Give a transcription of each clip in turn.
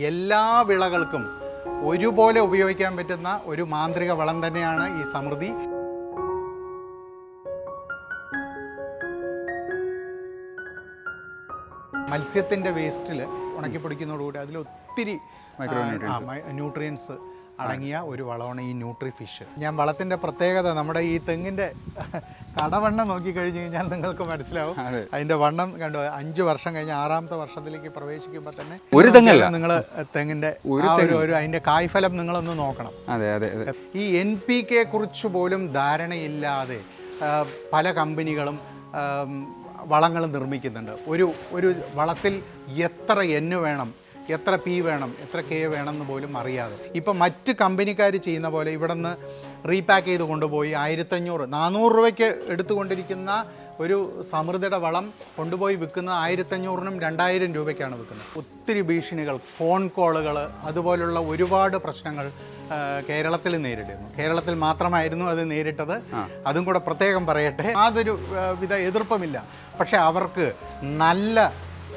എല്ലാ വിളകൾക്കും ഒരുപോലെ ഉപയോഗിക്കാൻ പറ്റുന്ന ഒരു മാന്ത്രിക വളം തന്നെയാണ് ഈ സമൃദ്ധി. മത്സ്യത്തിൻ്റെ വേസ്റ്റിൽ ഉണക്കിപ്പൊടിക്കുന്നതോടുകൂടി അതിൽ ഒത്തിരി ന്യൂട്രിയൻസ് അടങ്ങിയ ഒരു വളമാണ് ഈ ന്യൂട്രി ഫിഷ്. ഞാൻ വളത്തിൻ്റെ പ്രത്യേകത നമ്മുടെ ഈ തെങ്ങിൻ്റെ കടവണ്ണം നോക്കിക്കഴിഞ്ഞ് കഴിഞ്ഞാൽ നിങ്ങൾക്ക് മനസ്സിലാവും. അതിൻ്റെ വണ്ണം കണ്ടു 5 വർഷം കഴിഞ്ഞ് 6ാമത്തെ വർഷത്തിലേക്ക് പ്രവേശിക്കുമ്പോൾ തന്നെ ഒരു തെങ്ങല്ല നിങ്ങൾ തെങ്ങിൻ്റെ അതിൻ്റെ കായ്ഫലം നിങ്ങളൊന്ന് നോക്കണം. ഈ NPK കുറിച്ച് പോലും ധാരണയില്ലാതെ പല കമ്പനികളും വളങ്ങൾ നിർമ്മിക്കുന്നുണ്ട്. ഒരു വളത്തിൽ എത്ര N വേണം, എത്ര P വേണം, എത്ര K വേണം എന്ന് പോലും അറിയാതെ ഇപ്പം മറ്റ് കമ്പനിക്കാർ ചെയ്യുന്ന പോലെ ഇവിടെ നിന്ന് റീപാക്ക് ചെയ്ത് കൊണ്ടുപോയി 1500-400 രൂപയ്ക്ക് എടുത്തുകൊണ്ടിരിക്കുന്ന ഒരു സമൃദ്ധിയുടെ വളം കൊണ്ടുപോയി വിൽക്കുന്നത് 1500-നും 2000 രൂപയ്ക്കാണ് വിൽക്കുന്നത്. ഒത്തിരി ഭീഷണികൾ, ഫോൺ കോളുകൾ, അതുപോലുള്ള ഒരുപാട് പ്രശ്നങ്ങൾ കേരളത്തിൽ നേരിടുന്നു. കേരളത്തിൽ മാത്രമായിരുന്നു അത് നേരിട്ടത്, അതും കൂടെ പ്രത്യേകം പറയട്ടെ. യാതൊരു വിധ എതിർപ്പുമില്ല. പക്ഷെ അവർക്ക് നല്ല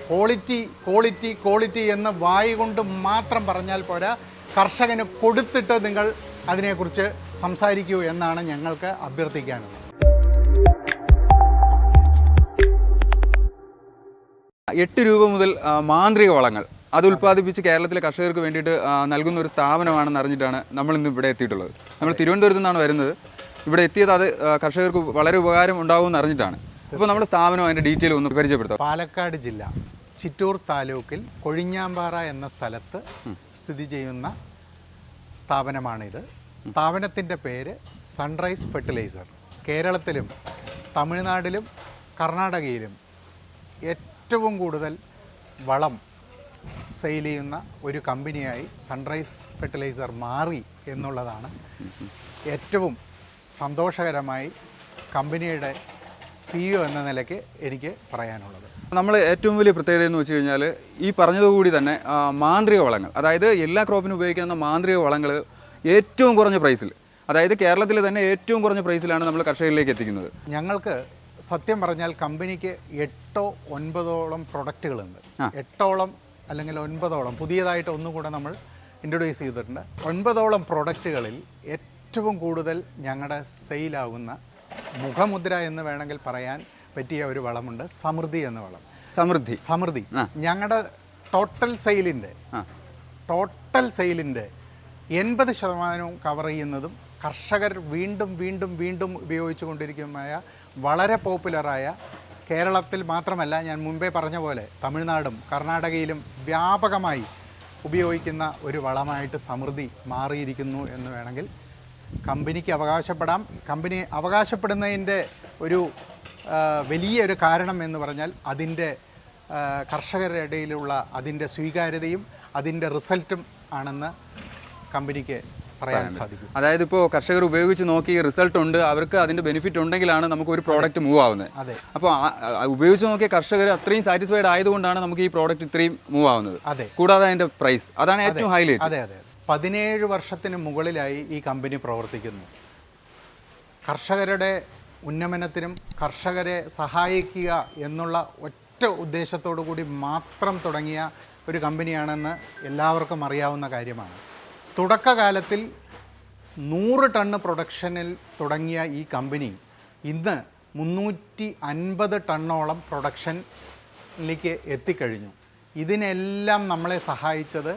ക്വാളിറ്റി എന്ന് വായി കൊണ്ട് മാത്രം പറഞ്ഞാൽ പോരാ, കർഷകന് കൊടുത്തിട്ട് നിങ്ങൾ അതിനെക്കുറിച്ച് സംസാരിക്കൂ എന്നാണ് ഞങ്ങൾക്ക് അഭ്യർത്ഥിക്കാനുള്ളത്. 8 രൂപ മുതൽ മാന്ത്രിക വളങ്ങൾ അത് ഉൽപ്പാദിപ്പിച്ച് കേരളത്തിലെ കർഷകർക്ക് വേണ്ടിയിട്ട് നൽകുന്ന ഒരു സ്ഥാപനമാണെന്ന് അറിഞ്ഞിട്ടാണ് നമ്മളിന്ന് ഇവിടെ എത്തിയിട്ടുള്ളത്. നമ്മൾ തിരുവനന്തപുരത്തു നിന്നാണ് വരുന്നത്. ഇവിടെ എത്തിയത് അത് കർഷകർക്ക് വളരെ ഉപകാരം ഉണ്ടാകുമെന്ന് അറിഞ്ഞിട്ടാണ്. ഇപ്പോൾ നമ്മുടെ സ്ഥാപനം അതിൻ്റെ ഡീറ്റെയിൽ ഒന്ന് പരിചയപ്പെടുത്താം. പാലക്കാട് ജില്ല ചിറ്റൂർ താലൂക്കിൽ കൊഴിഞ്ഞാമ്പാറ എന്ന സ്ഥലത്ത് സ്ഥിതി ചെയ്യുന്ന സ്ഥാപനമാണിത്. സ്ഥാപനത്തിൻ്റെ പേര് സൺറൈസ് ഫെർട്ടിലൈസർ. കേരളത്തിലും തമിഴ്നാട്ടിലും കർണാടകയിലും ഏറ്റവും കൂടുതൽ വളം സെയിൽ ചെയ്യുന്ന ഒരു കമ്പനിയായി സൺറൈസ് ഫെർട്ടിലൈസർ മാറി എന്നുള്ളതാണ് ഏറ്റവും സന്തോഷകരമായി കമ്പനിയുടെ CEO എന്ന നിലയ്ക്ക് എനിക്ക് പറയാനുള്ളത്. നമ്മൾ ഏറ്റവും വലിയ പ്രത്യേകത എന്ന് വെച്ച് കഴിഞ്ഞാൽ ഈ പറഞ്ഞതുകൂടി തന്നെ മാന്ത്രിക വളങ്ങൾ, അതായത് എല്ലാ ക്രോപ്പിനും ഉപയോഗിക്കുന്ന മാന്ത്രിക വളങ്ങൾ ഏറ്റവും കുറഞ്ഞ പ്രൈസിൽ, അതായത് കേരളത്തിൽ തന്നെ ഏറ്റവും കുറഞ്ഞ പ്രൈസിലാണ് നമ്മൾ കർഷകരിലേക്ക് എത്തിക്കുന്നത്. ഞങ്ങൾക്ക് സത്യം പറഞ്ഞാൽ കമ്പനിക്ക് 8-9ഓളം പ്രൊഡക്റ്റുകളുണ്ട്. 8ഓളം അല്ലെങ്കിൽ 9ഓളം പുതിയതായിട്ട് ഒന്നുകൂടെ നമ്മൾ ഇൻട്രൊഡ്യൂസ് ചെയ്തിട്ടുണ്ട്. 9ഓളം പ്രൊഡക്റ്റുകളിൽ ഏറ്റവും കൂടുതൽ ഞങ്ങളുടെ സെയിലാകുന്ന മുഖമുദ്ര എന്ന് വേണമെങ്കിൽ പറയാൻ പറ്റിയ ഒരു വളമുണ്ട്, സമൃദ്ധി എന്ന വളം. സമൃദ്ധി ഞങ്ങളുടെ ടോട്ടൽ സെയിലിൻ്റെ 80% കവർ ചെയ്യുന്നതും കർഷകർ വീണ്ടും ഉപയോഗിച്ചു കൊണ്ടിരിക്കുന്നതായ വളരെ പോപ്പുലറായ, കേരളത്തിൽ മാത്രമല്ല ഞാൻ മുമ്പേ പറഞ്ഞ പോലെ തമിഴ്നാടും കർണാടകയിലും വ്യാപകമായി ഉപയോഗിക്കുന്ന ഒരു വളമായിട്ട് സമൃദ്ധി മാറിയിരിക്കുന്നു എന്ന് വേണമെങ്കിൽ കമ്പനിക്ക് അവകാശപ്പെടാം. കമ്പനി അവകാശപ്പെടുന്നതിൻ്റെ ഒരു വലിയൊരു കാരണം എന്ന് പറഞ്ഞാൽ അതിൻ്റെ കർഷകരുടെ ഇടയിലുള്ള അതിൻ്റെ സ്വീകാര്യതയും അതിൻ്റെ റിസൾട്ടും ആണെന്ന് കമ്പനിക്ക് പറയാൻ സാധിക്കും. അതായത് ഇപ്പോൾ കർഷകർ ഉപയോഗിച്ച് നോക്കി റിസൾട്ട് ഉണ്ട്, അവർക്ക് അതിൻ്റെ ബെനിഫിറ്റ് ഉണ്ടെങ്കിലാണ് നമുക്ക് ഒരു പ്രോഡക്റ്റ് മൂവ് ആവുന്നത്. അതെ. അപ്പോൾ ഉപയോഗിച്ച് നോക്കിയ കർഷകർ അത്രയും സാറ്റിസ്ഫൈഡ് ആയതുകൊണ്ടാണ് നമുക്ക് ഈ പ്രോഡക്റ്റ് ഇത്രയും മൂവ് ആവുന്നത്. അതെ. കൂടാതെ അതിൻ്റെ പ്രൈസ്, അതാണ് ഏറ്റവും ഹൈലൈറ്റ്. അതെ. 17 വർഷത്തിന് മുകളിലായി ഈ കമ്പനി പ്രവർത്തിക്കുന്നു. കർഷകരുടെ ഉന്നമനത്തിനും കർഷകരെ സഹായിക്കുക എന്നുള്ള ഒറ്റ ഉദ്ദേശത്തോടു കൂടി മാത്രം തുടങ്ങിയ ഒരു കമ്പനിയാണെന്ന് എല്ലാവർക്കും അറിയാവുന്ന കാര്യമാണ്. തുടക്കകാലത്തിൽ 100 ടണ്ണ് പ്രൊഡക്ഷനിൽ തുടങ്ങിയ ഈ കമ്പനി ഇന്ന് 350 ടണ്ണോളം പ്രൊഡക്ഷനിലേക്ക് എത്തിക്കഴിഞ്ഞു. ഇതിനെല്ലാം നമ്മളെ സഹായിച്ചത്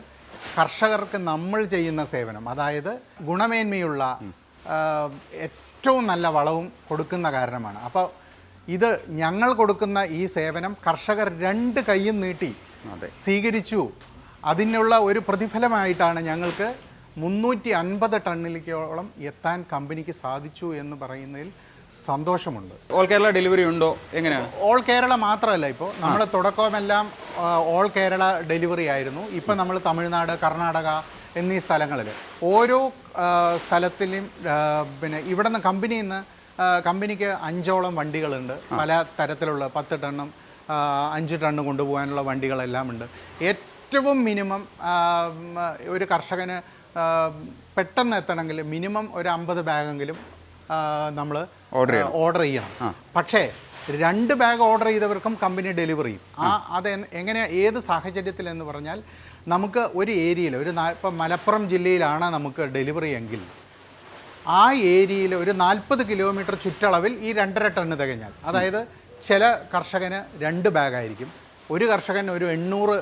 കർഷകർക്ക് നമ്മൾ ചെയ്യുന്ന സേവനം, അതായത് ഗുണമേന്മയുള്ള ഏറ്റവും നല്ല വളവും കൊടുക്കുന്ന കാരണമാണ്. അപ്പോൾ ഇത് ഞങ്ങൾ കൊടുക്കുന്ന ഈ സേവനം കർഷകർ 2 കൈയും നീട്ടി സ്വീകരിച്ചു. അതിനുള്ള ഒരു പ്രതിഫലമായിട്ടാണ് ഞങ്ങൾക്ക് 350 ടണ്ണിലേക്കോളം എത്താൻ കമ്പനിക്ക് സാധിച്ചു എന്ന് പറയുന്നതിൽ സന്തോഷമുണ്ട്. ഓൾ കേരള ഡെലിവറി ഉണ്ടോ? എങ്ങനെയാണ്? ഓൾ കേരള മാത്രമല്ല, ഇപ്പോൾ നമ്മൾ തുടക്കമെല്ലാം ഓൾ കേരള ഡെലിവറി ആയിരുന്നു. ഇപ്പം നമ്മൾ തമിഴ്നാട്, കർണാടക എന്നീ സ്ഥലങ്ങളിൽ ഓരോ സ്ഥലത്തിലും പിന്നെ ഇവിടെ നിന്ന് കമ്പനിക്ക് 5ഓളം വണ്ടികളുണ്ട്. പല തരത്തിലുള്ള 10 ടണ്ണും 5 ടണ്ണ് കൊണ്ടുപോകാനുള്ള വണ്ടികളെല്ലാം ഉണ്ട്. ഏറ്റവും മിനിമം ഒരു കർഷകന് പെട്ടെന്ന് എത്തണമെങ്കിൽ മിനിമം ഒരു 50 ബാഗെങ്കിലും നമ്മൾ ഓർഡർ ചെയ്യണം. പക്ഷേ 2 ബാഗ് ഓർഡർ ചെയ്തവർക്കും കമ്പനി ഡെലിവറി ചെയ്യും. അത് എങ്ങനെ ഏത് സാഹചര്യത്തിലെന്ന് പറഞ്ഞാൽ നമുക്ക് ഒരു ഏരിയയിൽ ഇപ്പം മലപ്പുറം ജില്ലയിലാണ് നമുക്ക് ഡെലിവറി എങ്കിൽ ആ ഏരിയയിൽ ഒരു 40 കിലോമീറ്റർ ചുറ്റളവിൽ ഈ 2.5 ടണ്ണ് തികഞ്ഞാൽ, അതായത് ചില കർഷകന് 2 ബാഗായിരിക്കും, ഒരു കർഷകൻ ഒരു 800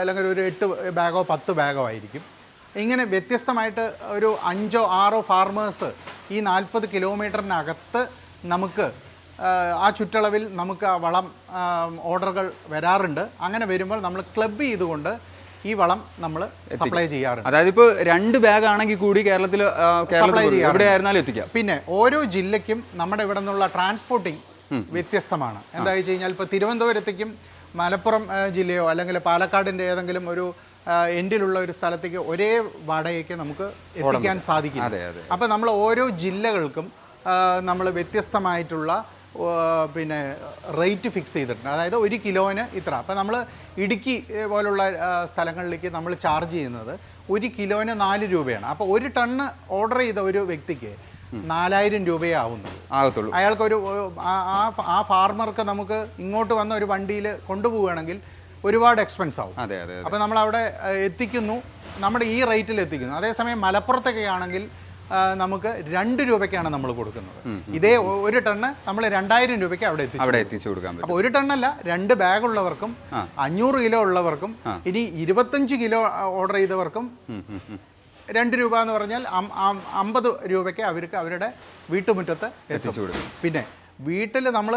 അല്ലെങ്കിൽ ഒരു 8 ബാഗോ 10 ബാഗോ ആയിരിക്കും. ഇങ്ങനെ വ്യത്യസ്തമായിട്ട് ഒരു 5 or 6 ഫാർമേഴ്സ് ഈ 40 കിലോമീറ്ററിനകത്ത് നമുക്ക് ആ ചുറ്റളവിൽ നമുക്ക് ആ വളം ഓർഡറുകൾ വരാറുണ്ട്. അങ്ങനെ വരുമ്പോൾ നമ്മൾ ക്ലബ് ചെയ്തുകൊണ്ട് ഈ വളം നമ്മൾ സപ്ലൈ ചെയ്യാറുണ്ട്. അതായത് ഇപ്പോൾ 2 ബാഗ് ആണെങ്കിൽ കൂടി കേരളത്തിൽ എവിടെയായിരുന്നാലും എത്തിക്കാം. പിന്നെ ഓരോ ജില്ലയ്ക്കും നമ്മുടെ ഇവിടെ നിന്നുള്ള ട്രാൻസ്പോർട്ടിങ് വ്യത്യസ്തമാണ്. എന്താ വെച്ച് കഴിഞ്ഞാൽ ഇപ്പോൾ തിരുവനന്തപുരത്തേക്കും മലപ്പുറം ജില്ലയോ അല്ലെങ്കിൽ പാലക്കാടിൻ്റെ ഏതെങ്കിലും ഒരു എൻഡിലുള്ള ഒരു സ്ഥലത്തേക്ക് ഒരേ വാടകയ്ക്ക് നമുക്ക് എത്തിക്കാൻ സാധിക്കും. അപ്പോൾ നമ്മൾ ഓരോ ജില്ലകൾക്കും നമ്മൾ വ്യത്യസ്തമായിട്ടുള്ള പിന്നെ റേറ്റ് ഫിക്സ് ചെയ്തിട്ടുണ്ട്. അതായത് 1 കിലോന് ഇത്ര. അപ്പോൾ നമ്മൾ ഇടുക്കി പോലുള്ള സ്ഥലങ്ങളിലേക്ക് നമ്മൾ ചാർജ് ചെയ്യുന്നത് 1 കിലോന് 4 രൂപയാണ്. അപ്പോൾ 1 ടണ്ണ് ഓർഡർ ചെയ്ത ഒരു വ്യക്തിക്ക് 4000 രൂപയേ ആവുന്നുള്ളൂ. അയാൾക്കൊരു ആ ഫാർമർക്ക് നമുക്ക് ഇങ്ങോട്ട് വന്ന ഒരു വണ്ടിയിൽ കൊണ്ടുപോവുകയാണെങ്കിൽ ഒരുപാട് എക്സ്പെൻസ് ആവും. അപ്പോൾ നമ്മൾ അവിടെ എത്തിക്കുന്നു, നമ്മുടെ ഈ റേറ്റിൽ എത്തിക്കുന്നു. അതേസമയം മലപ്പുറത്തൊക്കെ ആണെങ്കിൽ നമുക്ക് 2 രൂപയ്ക്കാണ് നമ്മൾ കൊടുക്കുന്നത്. ഇതേ 1 ടണ്ണ് നമ്മൾ 2000 രൂപയ്ക്ക് അവിടെ എത്തിച്ചു കൊടുക്കാം. അപ്പോൾ 1 ടണ്ണല്ല, 2 ബാഗ് ഉള്ളവർക്കും 500 കിലോ ഉള്ളവർക്കും ഇനി 25 കിലോ ഓർഡർ ചെയ്തവർക്കും 2 രൂപ എന്ന് പറഞ്ഞാൽ 50 രൂപയ്ക്ക് അവർക്ക് അവരുടെ വീട്ടുമുറ്റത്ത് എത്തിച്ചു കൊടുക്കും. പിന്നെ വീട്ടിൽ നമ്മൾ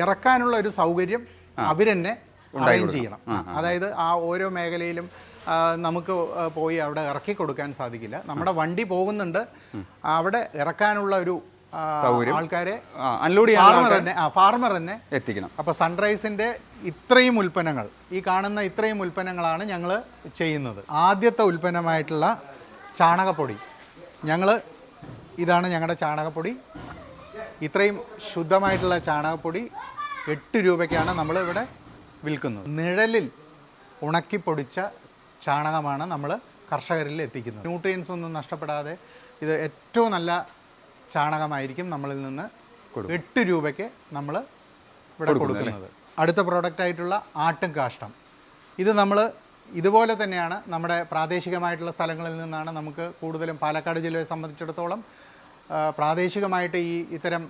ഇറക്കാനുള്ള ഒരു സൗകര്യം അവരെന്നെ അറേഞ്ച് ചെയ്യണം. അതായത് ആ ഓരോ മേഖലയിലും നമുക്ക് പോയി അവിടെ ഇറക്കി കൊടുക്കാൻ സാധിക്കില്ല. നമ്മുടെ വണ്ടി പോകുന്നുണ്ട്, അവിടെ ഇറക്കാനുള്ള ഒരു ആൾക്കാരെ അൺലോഡ് ഫാർമർ തന്നെ എത്തിക്കണം. അപ്പോൾ സൺറൈസിൻ്റെ ഇത്രയും ഉൽപ്പന്നങ്ങൾ, ഈ കാണുന്ന ഇത്രയും ഉൽപ്പന്നങ്ങളാണ് ഞങ്ങൾ ചെയ്യുന്നത്. ആദ്യത്തെ ഉൽപ്പന്നമായിട്ടുള്ള ചാണകപ്പൊടി, ഇതാണ് ഞങ്ങളുടെ ചാണകപ്പൊടി. ഇത്രയും ശുദ്ധമായിട്ടുള്ള ചാണകപ്പൊടി 8 രൂപയ്ക്കാണ് നമ്മൾ ഇവിടെ വിൽക്കുന്നത്. നിഴലിൽ ഉണക്കിപ്പൊടിച്ച ചാണകമാണ് നമ്മൾ കർഷകരിൽ എത്തിക്കുന്നത്. ന്യൂട്രിയൻസ് ഒന്നും നഷ്ടപ്പെടാതെ ഇത് ഏറ്റവും നല്ല ചാണകമായിരിക്കും നമ്മളിൽ നിന്ന് 8 രൂപയ്ക്ക് നമ്മൾ ഇവിടെ കൊടുക്കുന്നത്. അടുത്ത പ്രോഡക്റ്റായിട്ടുള്ള ആട്ടും കാഷ്ടം, ഇത് നമ്മൾ ഇതുപോലെ തന്നെയാണ് നമ്മുടെ പ്രാദേശികമായിട്ടുള്ള സ്ഥലങ്ങളിൽ നിന്നാണ് നമുക്ക് കൂടുതലും പാലക്കാട് ജില്ലയെ സംബന്ധിച്ചിടത്തോളം പ്രാദേശികമായിട്ട് ഇത്തരം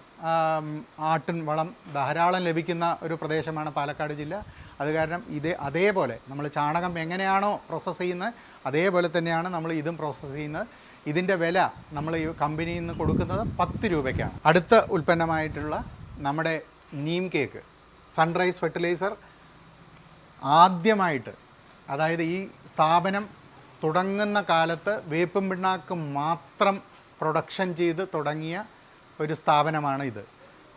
ആട്ടിൻ വളം ധാരാളം ലഭിക്കുന്ന ഒരു പ്രദേശമാണ് പാലക്കാട് ജില്ല. അത് കാരണം അതേപോലെ നമ്മൾ ചാണകം എങ്ങനെയാണോ പ്രോസസ്സ് ചെയ്യുന്നത് അതേപോലെ തന്നെയാണ് നമ്മൾ ഇതും പ്രോസസ്സ് ചെയ്യുന്നത്. ഇതിൻ്റെ വില നമ്മൾ ഈ കമ്പനിയിൽ നിന്ന് കൊടുക്കുന്നത് 10 രൂപയ്ക്കാണ്. അടുത്ത ഉൽപ്പന്നമായിട്ടുള്ള നമ്മുടെ നീം കേക്ക്, സൺറൈസ് ഫെർട്ടിലൈസർ ആദ്യമായിട്ട്, അതായത് ഈ സ്ഥാപനം തുടങ്ങുന്ന കാലത്ത് വേപ്പും പിണ്ണാക്ക് മാത്രം പ്രൊഡക്ഷൻ ചെയ്ത് തുടങ്ങിയ ഒരു സ്ഥാപനമാണ് ഇത്.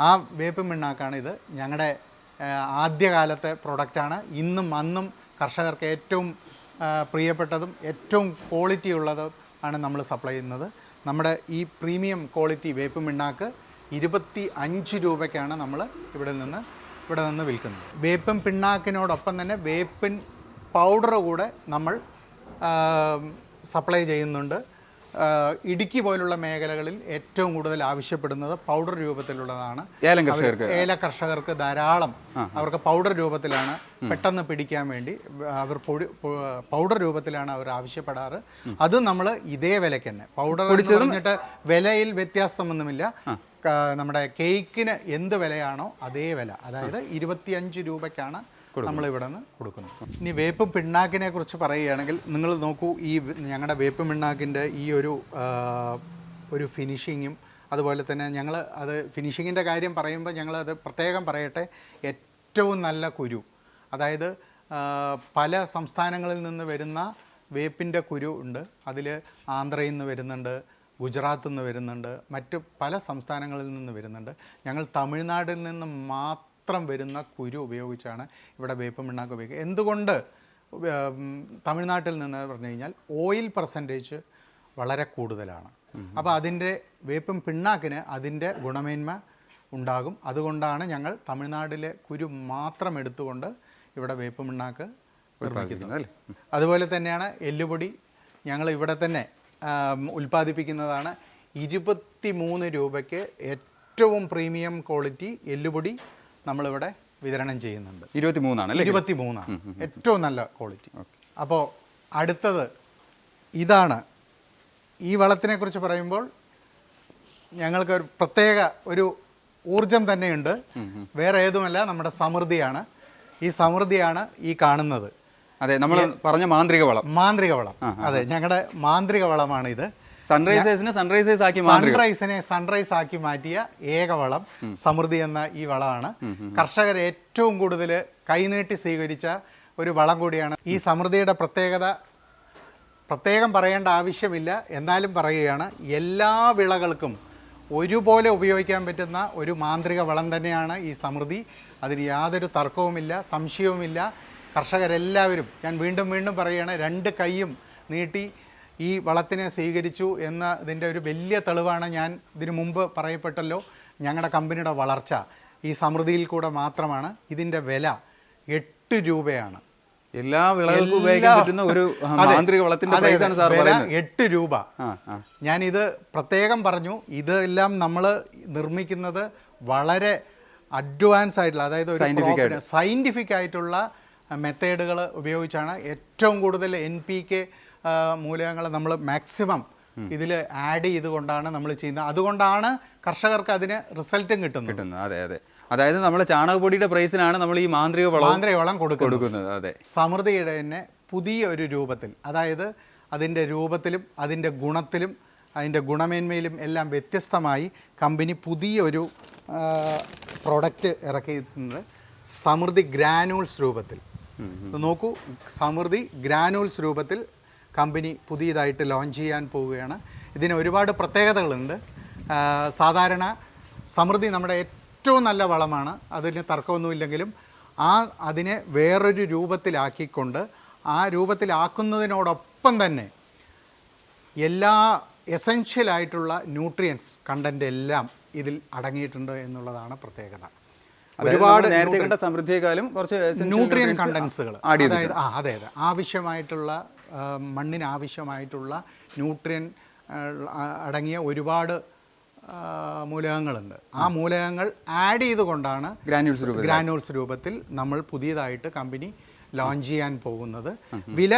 ആ വേപ്പും പിണ്ണാക്കാണ് ഇത്. ഞങ്ങളുടെ ആദ്യകാലത്തെ പ്രൊഡക്റ്റാണ്. ഇന്നും അന്നും കർഷകർക്ക് ഏറ്റവും പ്രിയപ്പെട്ടതും ഏറ്റവും ക്വാളിറ്റി ഉള്ളതും ആണ് നമ്മൾ സപ്ലൈ ചെയ്യുന്നത്. നമ്മുടെ ഈ പ്രീമിയം ക്വാളിറ്റി വേപ്പും പിണ്ണാക്ക് 25 രൂപയ്ക്കാണ് നമ്മൾ ഇവിടെ നിന്ന് വിൽക്കുന്നത്. വേപ്പും പിണ്ണാക്കിനോടൊപ്പം തന്നെ വേപ്പിൻ പൗഡർ കൂടെ നമ്മൾ സപ്ലൈ ചെയ്യുന്നുണ്ട്. ഇടുക്കി പോലുള്ള മേഖലകളിൽ ഏറ്റവും കൂടുതൽ ആവശ്യപ്പെടുന്നത് പൗഡർ രൂപത്തിലുള്ളതാണ്. ഏല കർഷകർക്ക് ധാരാളം അവർക്ക് പൗഡർ രൂപത്തിലാണ് പെട്ടെന്ന് പിടിക്കാൻ വേണ്ടി അവർ പൗഡർ രൂപത്തിലാണ് അവർ ആവശ്യപ്പെടാറ്. അത് നമ്മൾ ഇതേ വിലയ്ക്ക് തന്നെ പൗഡർ പറഞ്ഞിട്ട് വിലയിൽ വ്യത്യാസമൊന്നുമില്ല. നമ്മുടെ കേക്കിന് എന്ത് വിലയാണോ അതേ വില, അതായത് 25 രൂപയ്ക്കാണ് നമ്മളിവിടെ നിന്ന് കൊടുക്കുന്നത്. ഇനി വേപ്പ് പിണ്ണാക്കിനെ കുറിച്ച് പറയുകയാണെങ്കിൽ നിങ്ങൾ നോക്കൂ, ഈ ഞങ്ങളുടെ വേപ്പ് പിണ്ണാക്കിൻ്റെ ഈ ഒരു ഫിനിഷിങ്ങും അതുപോലെ തന്നെ ഞങ്ങൾ അത് ഫിനിഷിങ്ങിൻ്റെ കാര്യം പറയുമ്പോൾ ഞങ്ങളത് പ്രത്യേകം പറയട്ടെ, ഏറ്റവും നല്ല കുരു, അതായത് പല സംസ്ഥാനങ്ങളിൽ നിന്ന് വരുന്ന വേപ്പിൻ്റെ കുരു ഉണ്ട്. അതിൽ ആന്ധ്രയിൽ നിന്ന് വരുന്നുണ്ട്, ഗുജറാത്തിൽ നിന്ന് വരുന്നുണ്ട്, മറ്റ് പല സംസ്ഥാനങ്ങളിൽ നിന്ന് വരുന്നുണ്ട്. ഞങ്ങൾ തമിഴ്നാട്ടിൽ നിന്ന് മാത്രം വരുന്ന കുരു ഉപയോഗിച്ചാണ് ഇവിടെ വേപ്പും പിണ്ണാക്ക് ഉപയോഗിക്കുക. എന്തുകൊണ്ട് തമിഴ്നാട്ടിൽ നിന്ന് പറഞ്ഞു കഴിഞ്ഞാൽ ഓയിൽ പെർസെൻറ്റേജ് വളരെ കൂടുതലാണ്. അപ്പോൾ അതിൻ്റെ വേപ്പും പിണ്ണാക്കിന് അതിൻ്റെ ഗുണമേന്മ ഉണ്ടാകും. അതുകൊണ്ടാണ് ഞങ്ങൾ തമിഴ്നാട്ടിലെ കുരു മാത്രം എടുത്തുകൊണ്ട് ഇവിടെ വേപ്പും പിണ്ണാക്ക് നിർമ്മിക്കുന്നത്. അതുപോലെ തന്നെയാണ് എല്ലുപൊടി ഞങ്ങൾ ഇവിടെ തന്നെ ഉൽപ്പാദിപ്പിക്കുന്നതാണ്. 23 രൂപയ്ക്ക് ഏറ്റവും പ്രീമിയം ക്വാളിറ്റി എല്ലുപൊടി നമ്മളിവിടെ വിതരണം ചെയ്യുന്നുണ്ട്. 23 അല്ലേ? 23 ഏറ്റവും നല്ല ക്വാളിറ്റി. അപ്പോൾ അടുത്തത് ഇതാണ്. ഈ വളത്തിനെക്കുറിച്ച് പറയുമ്പോൾ ഞങ്ങൾക്ക് ഒരു പ്രത്യേക ഒരു ഊർജം തന്നെയുണ്ട്. വേറെ ഏതുമല്ല, നമ്മുടെ സമൃദ്ധിയാണ്. ഈ സമൃദ്ധിയാണ് ഈ കാണുന്നത്. അതെ, നമ്മൾ പറഞ്ഞ മാന്ത്രിക വളം. മാന്ത്രിക വളം, അതെ, ഞങ്ങളുടെ മാന്ത്രിക വളമാണ് ഇത്. സൺറൈസേഴ്സിനെ സൺറൈസേഴ്സ് ആക്കി സൺറൈസിനെ സൺറൈസ് ആക്കി മാറ്റിയ ഏക വളം സമൃദ്ധി എന്ന ഈ വളമാണ്. കർഷകർ ഏറ്റവും കൂടുതൽ കൈനീട്ടി സ്വീകരിച്ച ഒരു വളം കൂടിയാണ്. ഈ സമൃദ്ധിയുടെ പ്രത്യേകം പറയേണ്ട ആവശ്യമില്ല, എന്നാലും പറയുകയാണ്, എല്ലാ വിളകൾക്കും ഒരുപോലെ ഉപയോഗിക്കാൻ പറ്റുന്ന ഒരു മാന്ത്രിക വളം തന്നെയാണ് ഈ സമൃദ്ധി. അതിന് യാതൊരു തർക്കവുമില്ല, സംശയവുമില്ല. കർഷകരെല്ലാവരും, ഞാൻ വീണ്ടും വീണ്ടും പറയുകയാണ്, 2 കൈയും നീട്ടി ഈ വളത്തിനെ സ്വീകരിച്ചു എന്നതിൻ്റെ ഒരു വലിയ തെളിവാണ്. ഞാൻ ഇതിനു മുമ്പ് പറയപ്പെട്ടല്ലോ, ഞങ്ങളുടെ കമ്പനിയുടെ വളർച്ച ഈ സമൃദ്ധിയിൽ കൂടെ മാത്രമാണ്. ഇതിൻ്റെ വില 8 രൂപയാണ്. എല്ലാ വിളകൾക്കും ഉപയോഗിക്കാൻ പറ്റുന്ന ഒരു മാന്ത്രിക വളത്തിന്റെ പ്രൈസാണ് സാർ പറയുന്നത്. 8 രൂപ. ഞാനിത് പ്രത്യേകം പറഞ്ഞു. ഇതെല്ലാം നമ്മൾ നിർമ്മിക്കുന്നത് വളരെ അഡ്വാൻസ് ആയിട്ടുള്ള, അതായത് ഒരു സയൻറ്റിഫിക് ആയിട്ടുള്ള മെത്തേഡുകൾ ഉപയോഗിച്ചാണ്. ഏറ്റവും കൂടുതൽ NPK മൂലകങ്ങൾ നമ്മൾ മാക്സിമം ഇതിൽ ആഡ് ചെയ്തുകൊണ്ടാണ് നമ്മൾ ചെയ്യുന്നത്. അതുകൊണ്ടാണ് കർഷകർക്ക് അതിന് റിസൾട്ടും കിട്ടുന്നത്. അതെ അതെ, അതായത് നമ്മൾ ചാണകപ്പൊടിയുടെ പ്രൈസിനാണ് നമ്മൾ ഈ മാന്ത്രിക വളം കൊടുക്കുന്നത്. അതെ, സമൃദ്ധിയുടെ തന്നെ പുതിയ ഒരു രൂപത്തിൽ, അതായത് അതിൻ്റെ രൂപത്തിലും അതിൻ്റെ ഗുണത്തിലും അതിൻ്റെ ഗുണമേന്മയിലും എല്ലാം വ്യത്യസ്തമായി കമ്പനി പുതിയ ഒരു പ്രൊഡക്റ്റ് ഇറക്കിയിട്ടുണ്ട്. സമൃദ്ധി ഗ്രാനൂൾസ് രൂപത്തിൽ. നോക്കൂ, സമൃദ്ധി ഗ്രാനൂൾസ് രൂപത്തിൽ കമ്പനി പുതിയതായിട്ട് ലോഞ്ച് ചെയ്യാൻ പോവുകയാണ്. ഇതിന് ഒരുപാട് പ്രത്യേകതകളുണ്ട്. സാധാരണ സമൃദ്ധി നമ്മുടെ ഏറ്റവും നല്ല വളമാണ്, അതിന് തർക്കമൊന്നുമില്ലെങ്കിലും അതിനെ വേറൊരു രൂപത്തിലാക്കിക്കൊണ്ട് ആ രൂപത്തിലാക്കുന്നതിനോടൊപ്പം തന്നെ എല്ലാ എസെൻഷ്യലായിട്ടുള്ള ന്യൂട്രിയൻസ് കണ്ടൻ്റ് എല്ലാം ഇതിൽ അടങ്ങിയിട്ടുണ്ട് എന്നുള്ളതാണ് പ്രത്യേകത. ഒരുപാട് നേരത്തെ സമൃദ്ധിയെക്കാളും കുറച്ച് ന്യൂട്രിയൻ കണ്ടൻസുകൾ, അതായത് അതെ ആവശ്യമായിട്ടുള്ള മണ്ണിന് ആവശ്യമായിട്ടുള്ള ന്യൂട്രിയൻ അടങ്ങിയ ഒരുപാട് മൂലകങ്ങളുണ്ട്. ആ മൂലകങ്ങൾ ആഡ് ചെയ്തുകൊണ്ടാണ് ഗ്രാനൂൾസ് രൂപത്തിൽ നമ്മൾ പുതിയതായിട്ട് കമ്പനി ലോഞ്ച് ചെയ്യാൻ പോകുന്നത്. വില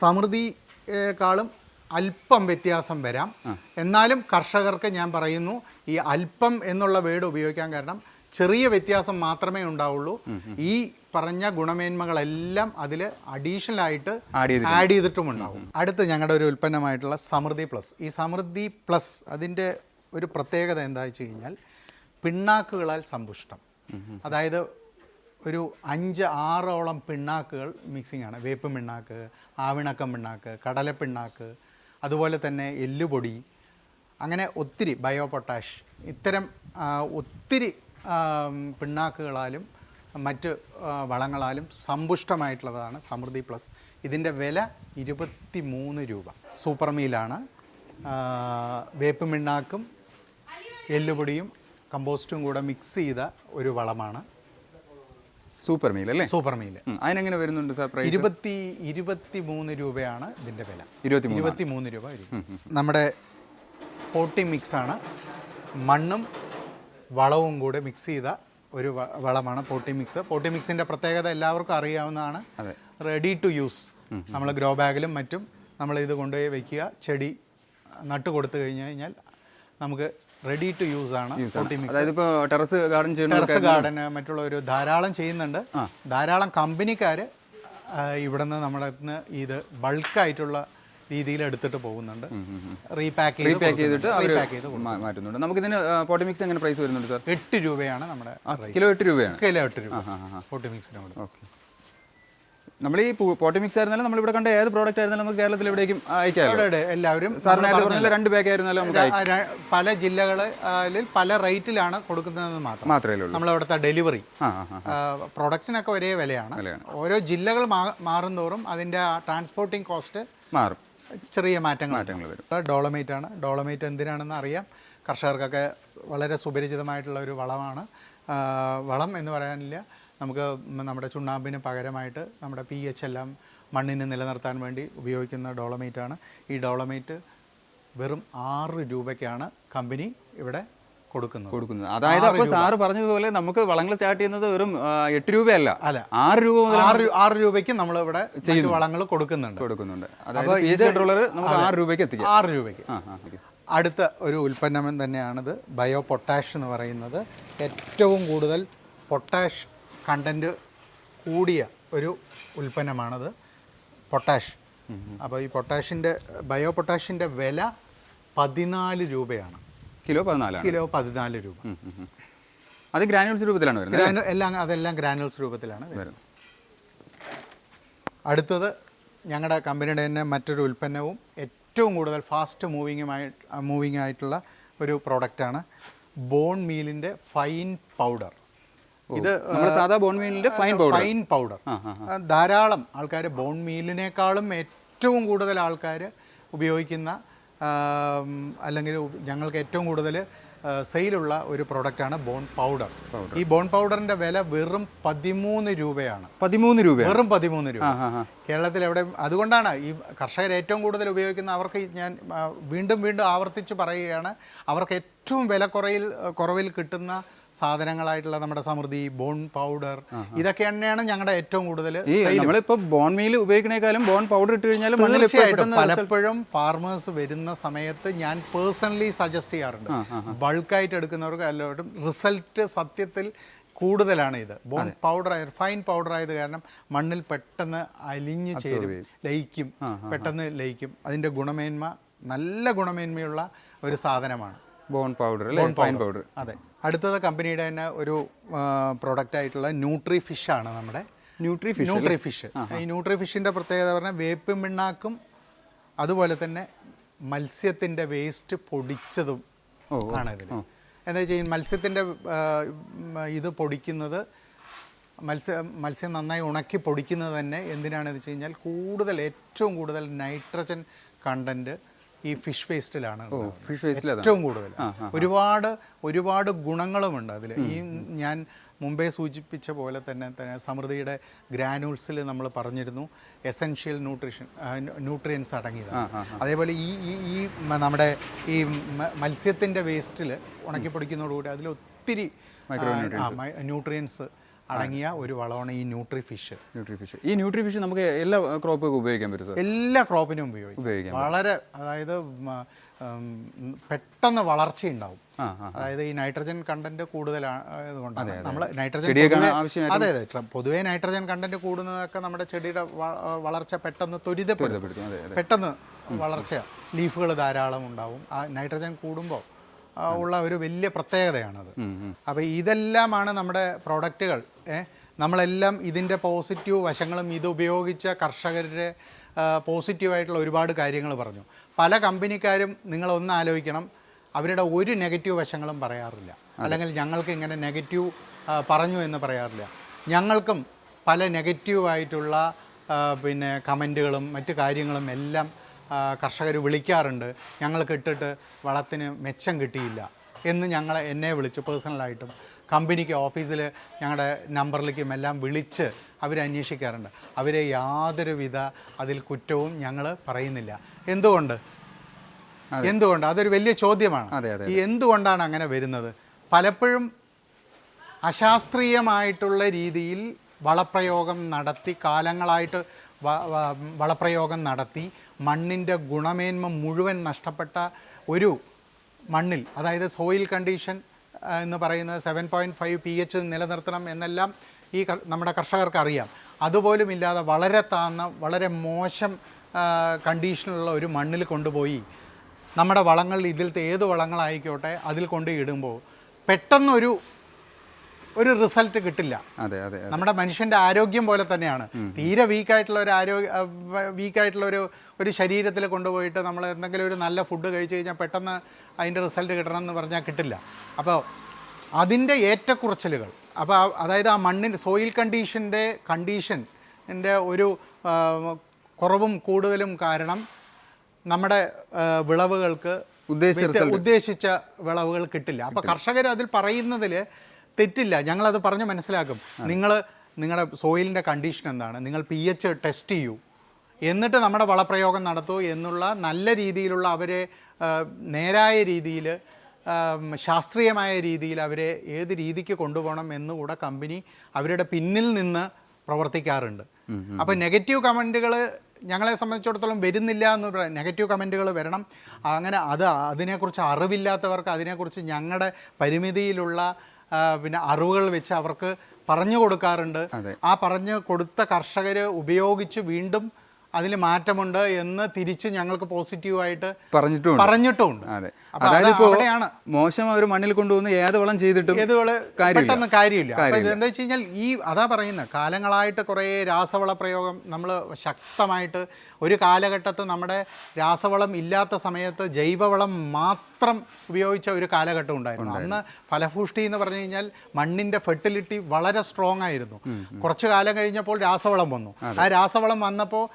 സമൃദ്ധിയേക്കാളും അല്പം വ്യത്യാസം വരാം, എന്നാലും കർഷകർക്ക് ഞാൻ പറയുന്നു, ഈ അല്പം എന്നുള്ള വേർഡ് ഉപയോഗിക്കാൻ കാരണം ചെറിയ വ്യത്യാസം മാത്രമേ ഉണ്ടാവുള്ളൂ. ഈ പറഞ്ഞ ഗുണമേന്മകളെല്ലാം അതിൽ അഡീഷണൽ ആയിട്ട് ആഡ് ചെയ്തിട്ടുമുണ്ടാവും. അടുത്ത് ഞങ്ങളുടെ ഒരു ഉൽപ്പന്നമായിട്ടുള്ള സമൃദ്ധി പ്ലസ്. ഈ സമൃദ്ധി പ്ലസ് അതിൻ്റെ ഒരു പ്രത്യേകത എന്താ വെച്ച് കഴിഞ്ഞാൽ, പിണ്ണാക്കുകളാൽ സമ്പുഷ്ടം. അതായത് ഒരു 5-6ഓളം പിണ്ണാക്കുകൾ മിക്സിംഗ് ആണ്. വേപ്പ് പിണ്ണാക്ക്, ആവിണക്കം പിണ്ണാക്ക്, കടലപ്പിണ്ണാക്ക്, അതുപോലെ തന്നെ എല്ലുപൊടി, അങ്ങനെ ഒത്തിരി ബയോ പൊട്ടാഷ്, ഇത്തരം ഒത്തിരി പിണ്ണാക്കുകളാലും മറ്റ് വളങ്ങളാലും സമ്പുഷ്ടമായിട്ടുള്ളതാണ് സമൃദ്ധി പ്ലസ്. ഇതിൻ്റെ വില 23 രൂപ. സൂപ്പർ മീലാണ്. വേപ്പ് പിണ്ണാക്കും എല്ലുപൊടിയും കമ്പോസ്റ്റും കൂടെ മിക്സ് ചെയ്ത ഒരു വളമാണ് സൂപ്പർ മീൽ അല്ലേ? Super meal. അതിനെങ്ങനെ വരുന്നുണ്ട് സാർ പ്രൈസ്? 23 രൂപയാണ് ഇതിൻ്റെ വില. 23 രൂപ വരും. നമ്മുടെ പോട്ടി മിക്സാണ്. മണ്ണും വളവും കൂടെ മിക്സ് ചെയ്ത ഒരു വളമാണ് പോട്ടി മിക്സ്. പോട്ടി മിക്സിൻ്റെ പ്രത്യേകത എല്ലാവർക്കും അറിയാവുന്നതാണ്. Ready to use. നമ്മൾ ഗ്രോ ബാഗിലും മറ്റും നമ്മൾ ഇത് കൊണ്ടുപോയി വയ്ക്കുക, ചെടി നട്ട് കൊടുത്തു കഴിഞ്ഞാൽ നമുക്ക് റെഡി ടു യൂസ് ആണ് പോട്ടി മിക്സ്. അതായത് ഇപ്പോൾ ടെറസ് ഗാർഡൻ മറ്റുള്ളവർ ധാരാളം ചെയ്യുന്നുണ്ട്. ധാരാളം കമ്പനിക്കാർ ഇവിടെ നിന്ന് നമ്മുടെ ഇത് ബൾക്കായിട്ടുള്ള രീതിയിൽ എടുത്തിട്ട് പോകുന്നുണ്ട്. റീപാക്ക് ചെയ്തിട്ട് മാറ്റുന്നുണ്ട്. നമുക്കിതിന് പോട്ടി മിക്സ് എങ്ങനെ പ്രൈസ് വരുന്നുണ്ട് സാർ? 8 രൂപയാണ് നമ്മുടെ കിലോ. 8 രൂപയാണ് കിലോ. 8 രൂപ പോട്ടി മിക്സിനോട്. ഓക്കെ, നമ്മൾ ഈ പോട്ടി മിക്സ് ആയിരുന്നാലും നമ്മളിവിടെ കണ്ട ഏത് പ്രോഡക്റ്റ് ആയിരുന്നാലും നമുക്ക് കേരളത്തിൽ എവിടേക്കും അയക്കാം. എല്ലാവരും 2 പാക്ക് ആയിരുന്നാലും നമുക്ക് പല ജില്ലകളിൽ പല റേറ്റിലാണ് കൊടുക്കുന്നതെന്ന് മാത്രമേ ഉള്ളൂ. നമ്മളവിടുത്തെ ഡെലിവറി പ്രൊഡക്റ്റിനൊക്കെ ഒരേ വിലയാണ്. ഓരോ ജില്ലകൾ മാറുന്തോറും അതിൻ്റെ ട്രാൻസ്പോർട്ടിംഗ് കോസ്റ്റ് മാറും, ചെറിയ മാറ്റങ്ങൾ വരും. ഡോളമൈറ്റ് ആണ്. ഡോളമൈറ്റ് എന്തിനാണെന്ന് അറിയാം, കർഷകർക്കൊക്കെ വളരെ സുപരിചിതമായിട്ടുള്ള ഒരു വളമാണ്. വളം എന്ന് പറയാനില്ല, നമുക്ക് നമ്മുടെ ചുണ്ണാമ്പിന് പകരമായിട്ട് നമ്മുടെ pH എല്ലാം മണ്ണിന് നിലനിർത്താൻ വേണ്ടി ഉപയോഗിക്കുന്ന ഡോളമൈറ്റാണ്. ഈ ഡോളമൈറ്റ് വെറും 6 രൂപയ്ക്കാണ് കമ്പനി ഇവിടെ കൊടുക്കുന്നത്. അതായത് അപ്പോൾ സാറ് പറഞ്ഞതുപോലെ നമുക്ക് വളങ്ങൾ സ്റ്റാർട്ട് ചെയ്യുന്നത് വെറും 8 രൂപയല്ല, അല്ല 6 രൂപ മുതൽ 6 രൂപയ്ക്ക് നമ്മൾ ഇവിടെ വളങ്ങൾ കൊടുക്കുന്നുണ്ട്. അതായത് pH കൺട്രോളർ നമുക്ക് 6 രൂപയ്ക്ക് എത്തിക്കാം. 6 രൂപയ്ക്ക്. അടുത്ത ഒരു ഉൽപ്പന്നം തന്നെയാണിത്, ബയോ പൊട്ടാഷ് എന്ന് പറയുന്നത്. ഏറ്റവും കൂടുതൽ പൊട്ടാഷ് കണ്ടൻറ്റ് കൂടിയ ഒരു ഉൽപ്പന്നമാണത് പൊട്ടാഷ്. അപ്പോൾ ഈ ബയോ പൊട്ടാഷിൻ്റെ വില 14 രൂപയാണ്. കിലോ 14 രൂപ. അത് ഗ്രാനുവൽസ് രൂപത്തിലാണ് വരുന്നത്. അതെല്ലാം ഗ്രാനുവൽസ് രൂപത്തിലാണ് വരുന്നത്. അടുത്തത് ഞങ്ങളുടെ കമ്പനിയുടെ തന്നെ മറ്റൊരു ഉൽപ്പന്നവും ഏറ്റവും കൂടുതൽ ഫാസ്റ്റ് മൂവിങ് ആയിട്ടുള്ള ഒരു പ്രോഡക്റ്റാണ് ബോൺ മീലിൻ്റെ ഫൈൻ പൗഡർ. ഇത് സാധാ ബോൺ മീലിൻ്റെ ഫൈൻ പൗഡർ. ധാരാളം ആൾക്കാർ ബോൺ മീലിനേക്കാളും ഏറ്റവും കൂടുതൽ ആൾക്കാർ ഉപയോഗിക്കുന്ന, അല്ലെങ്കിൽ ഞങ്ങൾക്ക് ഏറ്റവും കൂടുതൽ സെയിലുള്ള ഒരു പ്രോഡക്റ്റാണ് ബോൺ പൗഡർ. ഈ ബോൺ പൗഡറിൻ്റെ വില വെറും 13 രൂപയാണ്. 13 രൂപ? വെറും 13 രൂപ. കേരളത്തിൽ എവിടെ, അതുകൊണ്ടാണ് ഈ കർഷകർ ഏറ്റവും കൂടുതൽ ഉപയോഗിക്കുന്ന, അവർക്ക് ഞാൻ വീണ്ടും ആവർത്തിച്ച് പറയുകയാണ്, അവർക്ക് ഏറ്റവും കുറവിൽ കിട്ടുന്ന സാധനങ്ങളായിട്ടുള്ള നമ്മുടെ സമൃദ്ധി, ബോൺ പൗഡർ, ഇതൊക്കെ തന്നെയാണ് ഞങ്ങളുടെ ഏറ്റവും കൂടുതൽ. നമ്മളിപ്പോൾ ബോൺ മീൽ ഉപയോഗിക്കണേക്കാളും ബോൺ പൗഡർ ഇട്ട് കഴിഞ്ഞാൽ തീർച്ചയായിട്ടും പലപ്പോഴും ഫാർമേഴ്സ് വരുന്ന സമയത്ത് ഞാൻ പേഴ്സണലി സജസ്റ്റ് ചെയ്യാറുണ്ട്, ബൾക്കായിട്ട് എടുക്കുന്നവർക്ക് എല്ലാവരും റിസൾട്ട് സത്യത്തിൽ കൂടുതലാണ്. ഇത് ബോൺ പൗഡർ ഫൈൻ പൗഡർ ആയത് കാരണം മണ്ണിൽ പെട്ടെന്ന് അലിഞ്ഞു ചേരും, പെട്ടെന്ന് ലയിക്കും. അതിൻ്റെ നല്ല ഗുണമേന്മയുള്ള ഒരു സാധനമാണ് ബോൺ പൗഡർ. അതെ. അടുത്തത് കമ്പനിയുടെ തന്നെ ഒരു പ്രോഡക്റ്റ് ആയിട്ടുള്ള ന്യൂട്രി ഫിഷ് ആണ്. നമ്മുടെ ന്യൂട്രി ഫിഷ്. ഈ ന്യൂട്രി ഫിഷിൻ്റെ പ്രത്യേകത പറഞ്ഞാൽ വേപ്പിൻ പിണ്ണാക്കും അതുപോലെ തന്നെ മത്സ്യത്തിൻ്റെ വേസ്റ്റ് പൊടിച്ചതും ആണ് ഇതിൽ. എന്താ വെച്ചാൽ മത്സ്യത്തിൻ്റെ ഇത് പൊടിക്കുന്നത്, മത്സ്യം നന്നായി ഉണക്കി പൊടിക്കുന്നത് തന്നെ എന്തിനാണെന്ന് വെച്ച് കഴിഞ്ഞാൽ ഏറ്റവും കൂടുതൽ നൈട്രജൻ കണ്ടൻറ്റ് ഈ ഫിഷ് വേസ്റ്റിലാണ് ഏറ്റവും കൂടുതൽ. ഒരുപാട് ഗുണങ്ങളുമുണ്ട് അതിൽ. ഈ ഞാൻ മുമ്പേ സൂചിപ്പിച്ച പോലെ തന്നെ സമൃദ്ധിയുടെ ഗ്രാനുൾസിൽ നമ്മൾ പറഞ്ഞിരുന്നു എസെൻഷ്യൽ ന്യൂട്രിയൻസ് അടങ്ങിയതാണ്. അതേപോലെ ഈ നമ്മുടെ ഈ മത്സ്യത്തിൻ്റെ വേസ്റ്റിൽ ഉണക്കി പൊടിക്കുന്നതോടുകൂടി അതിൽ ഒത്തിരി ന്യൂട്രിയൻസ് അടങ്ങിയ ഒരു വളമാണ് ഈ ന്യൂട്രി ഫിഷ്. ഈ ന്യൂട്രി ഫിഷ് നമുക്ക് എല്ലാ ക്രോപ്പും ഉപയോഗിക്കാൻ പറ്റും? എല്ലാ ക്രോപ്പിനും ഉപയോഗിക്കാം. വളരെ, അതായത് പെട്ടെന്ന് വളർച്ചയുണ്ടാവും. അതായത് ഈ നൈട്രജൻ കണ്ടന്റ് കൂടുതലായതുകൊണ്ടാണ് നമ്മൾ നൈട്രജൻ, അതെ, പൊതുവേ നൈട്രജൻ കണ്ടന്റ് കൂടുന്നതൊക്കെ നമ്മുടെ ചെടിയുടെ വളർച്ച പെട്ടെന്ന് ത്വരിതപ്പെടുത്തും. പെട്ടെന്ന് വളർച്ച, ലീഫുകൾ ധാരാളം ഉണ്ടാവും. ആ നൈട്രജൻ കൂടുമ്പോൾ ഉള്ള ഒരു വലിയ പ്രത്യേകതയാണത്. അപ്പോൾ ഇതെല്ലാമാണ് നമ്മുടെ പ്രോഡക്റ്റുകൾ. നമ്മളെല്ലാം ഇതിൻ്റെ പോസിറ്റീവ് വശങ്ങളും ഇത് ഉപയോഗിച്ച കർഷകരുടെ പോസിറ്റീവായിട്ടുള്ള ഒരുപാട് കാര്യങ്ങൾ പറഞ്ഞു. പല കമ്പനിക്കാരും നിങ്ങളൊന്ന് ആലോചിക്കണം, അവരുടെ ഒരു നെഗറ്റീവ് വശങ്ങളും പറയാറില്ല, അല്ലെങ്കിൽ ഞങ്ങൾക്ക് ഇങ്ങനെ നെഗറ്റീവ് പറഞ്ഞു എന്ന് പറയാറില്ല. ഞങ്ങൾക്കും പല നെഗറ്റീവായിട്ടുള്ള കമൻറ്റുകളും മറ്റു കാര്യങ്ങളും എല്ലാം കർഷകർ വിളിക്കാറുണ്ട്. ഞങ്ങൾക്ക് ഇട്ടിട്ട് വളത്തിന് മെച്ചം കിട്ടിയില്ല എന്ന് എന്നെ വിളിച്ച് പേഴ്സണലായിട്ടും കമ്പനിക്ക് ഓഫീസിൽ ഞങ്ങളുടെ നമ്പറിലേക്കും എല്ലാം വിളിച്ച് അവരന്വേഷിക്കാറുണ്ട്. അവരെ യാതൊരുവിധ അതിൽ കുറ്റവും ഞങ്ങൾ പറയുന്നില്ല. എന്തുകൊണ്ട് അതൊരു വലിയ ചോദ്യമാണ്. ഈ എന്തുകൊണ്ടാണ് അങ്ങനെ വരുന്നത്? പലപ്പോഴും അശാസ്ത്രീയമായിട്ടുള്ള രീതിയിൽ വളപ്രയോഗം നടത്തി, കാലങ്ങളായിട്ട് വളപ്രയോഗം നടത്തി മണ്ണിൻ്റെ ഗുണമേന്മ മുഴുവൻ നഷ്ടപ്പെട്ട ഒരു മണ്ണിൽ, അതായത് സോയിൽ കണ്ടീഷൻ എന്ന് പറയുന്നത് 7.5 pH നിലനിർത്തണം എന്നെല്ലാം നമ്മുടെ കർഷകർക്ക് അറിയാം. അതുപോലും ഇല്ലാതെ വളരെ താഴ്ന്ന, വളരെ മോശം കണ്ടീഷനുള്ള ഒരു മണ്ണിൽ കൊണ്ടുപോയി നമ്മുടെ വളങ്ങൾ, ഇതിലത്തെ ഏത് വളങ്ങളായിക്കോട്ടെ, അതിൽ കൊണ്ട് ഇടുമ്പോൾ പെട്ടെന്നൊരു റിസൾട്ട് കിട്ടില്ല. നമ്മുടെ മനുഷ്യൻ്റെ ആരോഗ്യം പോലെ തന്നെയാണ്. തീരെ വീക്കായിട്ടുള്ള ഒരു ശരീരത്തിൽ കൊണ്ടുപോയിട്ട് നമ്മൾ എന്തെങ്കിലും ഒരു നല്ല ഫുഡ് കഴിച്ചു കഴിഞ്ഞാൽ പെട്ടെന്ന് അതിൻ്റെ റിസൾട്ട് കിട്ടണം എന്ന് പറഞ്ഞാൽ കിട്ടില്ല. അപ്പോൾ അതിൻ്റെ ഏറ്റക്കുറച്ചിലുകൾ, അപ്പോൾ അതായത് ആ മണ്ണിൻ്റെ സോയിൽ കണ്ടീഷൻ്റെ ഒരു കുറവും കൂടുതലും കാരണം നമ്മുടെ വിളവുകൾക്ക് ഉദ്ദേശിച്ച വിളവുകൾ കിട്ടില്ല. അപ്പോൾ കർഷകർ അതിൽ പറയുന്നതിൽ തെറ്റില്ല, ഞങ്ങളത് പറഞ്ഞ് മനസ്സിലാക്കും. നിങ്ങളുടെ സോയിലിൻ്റെ കണ്ടീഷൻ എന്താണ്, നിങ്ങൾ pH ടെസ്റ്റ് ചെയ്യൂ, എന്നിട്ട് നമ്മുടെ വളപ്രയോഗം നടത്തൂ എന്നുള്ള നല്ല രീതിയിലുള്ള അവരെ നേരായ രീതിയിൽ ശാസ്ത്രീയമായ രീതിയിൽ അവരെ ഏത് രീതിക്ക് കൊണ്ടുപോകണം എന്നുകൂടെ കമ്പനി അവരുടെ പിന്നിൽ നിന്ന് പ്രവർത്തിക്കാറുണ്ട്. അപ്പോൾ നെഗറ്റീവ് കമൻറ്റുകൾ ഞങ്ങളെ സംബന്ധിച്ചിടത്തോളം വരുന്നില്ല എന്ന് പറയാം. നെഗറ്റീവ് കമൻറ്റുകൾ വരണം. അങ്ങനെ അതിനെക്കുറിച്ച് അറിവില്ലാത്തവർക്ക് അതിനെക്കുറിച്ച് ഞങ്ങളുടെ പരിമിതിയിലുള്ള പിന്നെ അറിവുകൾ വെച്ച് അവർക്ക് പറഞ്ഞു കൊടുക്കാറുണ്ട്. ആ പറഞ്ഞു കൊടുത്ത കർഷകർ ഉപയോഗിച്ച് വീണ്ടും അതിൽ മാറ്റമുണ്ട് എന്ന് തിരിച്ച് ഞങ്ങൾക്ക് പോസിറ്റീവായിട്ട് പറഞ്ഞിട്ടുമുണ്ട്. അതായത് മോശം അവർ മണ്ണിൽ കൊണ്ടുവന്ന് ഏത് വളം ചെയ്തിട്ടും പെട്ടെന്ന് കാര്യമില്ല. അപ്പോൾ എന്താ വെച്ച് കഴിഞ്ഞാൽ അതാ പറയുന്നത്, കാലങ്ങളായിട്ട് കുറേ രാസവള പ്രയോഗം നമ്മൾ ശക്തമായിട്ട് ഒരു കാലഘട്ടത്ത് നമ്മുടെ രാസവളം ഇല്ലാത്ത സമയത്ത് ജൈവവളം മാത്രം ഉപയോഗിച്ച ഒരു കാലഘട്ടം ഉണ്ടായിരുന്നു. അന്ന് ഫലഭൂഷ്ടി എന്ന് പറഞ്ഞു കഴിഞ്ഞാൽ മണ്ണിൻ്റെ ഫെർട്ടിലിറ്റി വളരെ സ്ട്രോങ് ആയിരുന്നു. കുറച്ചു കാലം കഴിഞ്ഞപ്പോൾ രാസവളം വന്നു. ആ രാസവളം വന്നപ്പോൾ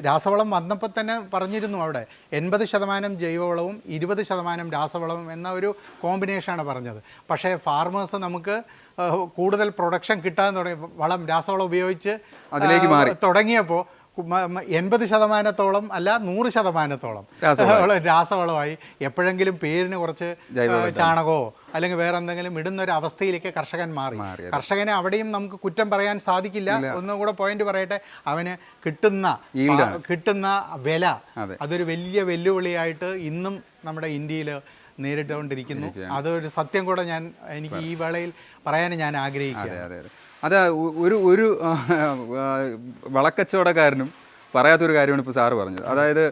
രാസവളം വന്നപ്പോൾ തന്നെ പറഞ്ഞിരുന്നു അവിടെ 80% ജൈവവളവും 20% രാസവളവും എന്ന ഒരു കോമ്പിനേഷനാണ് പറഞ്ഞത്. പക്ഷേ ഫാർമേഴ്സ് നമുക്ക് കൂടുതൽ പ്രൊഡക്ഷൻ കിട്ടാൻ തുടങ്ങി രാസവളം ഉപയോഗിച്ച് അതിലേക്ക് മാറി തുടങ്ങിയപ്പോൾ 80% അല്ല 100% രാസവളമായി. എപ്പോഴെങ്കിലും പേരിന് കുറച്ച് ചാണകമോ അല്ലെങ്കിൽ വേറെ എന്തെങ്കിലും ഇടുന്ന ഒരു അവസ്ഥയിലേക്ക് കർഷകൻ മാറി. കർഷകനെ അവിടെയും നമുക്ക് കുറ്റം പറയാൻ സാധിക്കില്ല. ഒന്നുകൂടെ പോയിന്റ് പറയട്ടെ, അവന് കിട്ടുന്ന വില അതൊരു വലിയ വെല്ലുവിളിയായിട്ട് ഇന്നും നമ്മുടെ ഇന്ത്യയിൽ നേരിട്ടുകൊണ്ടിരിക്കുന്നു. അതൊരു സത്യം കൂടെ എനിക്ക് ഈ വേളയിൽ പറയാൻ ഞാൻ ആഗ്രഹിക്കുകയാണ്. അതാ ഒരു വളക്കച്ചവടക്കാരനും പറയാത്തൊരു കാര്യമാണ് ഇപ്പോൾ സാറ് പറഞ്ഞത്. അതായത്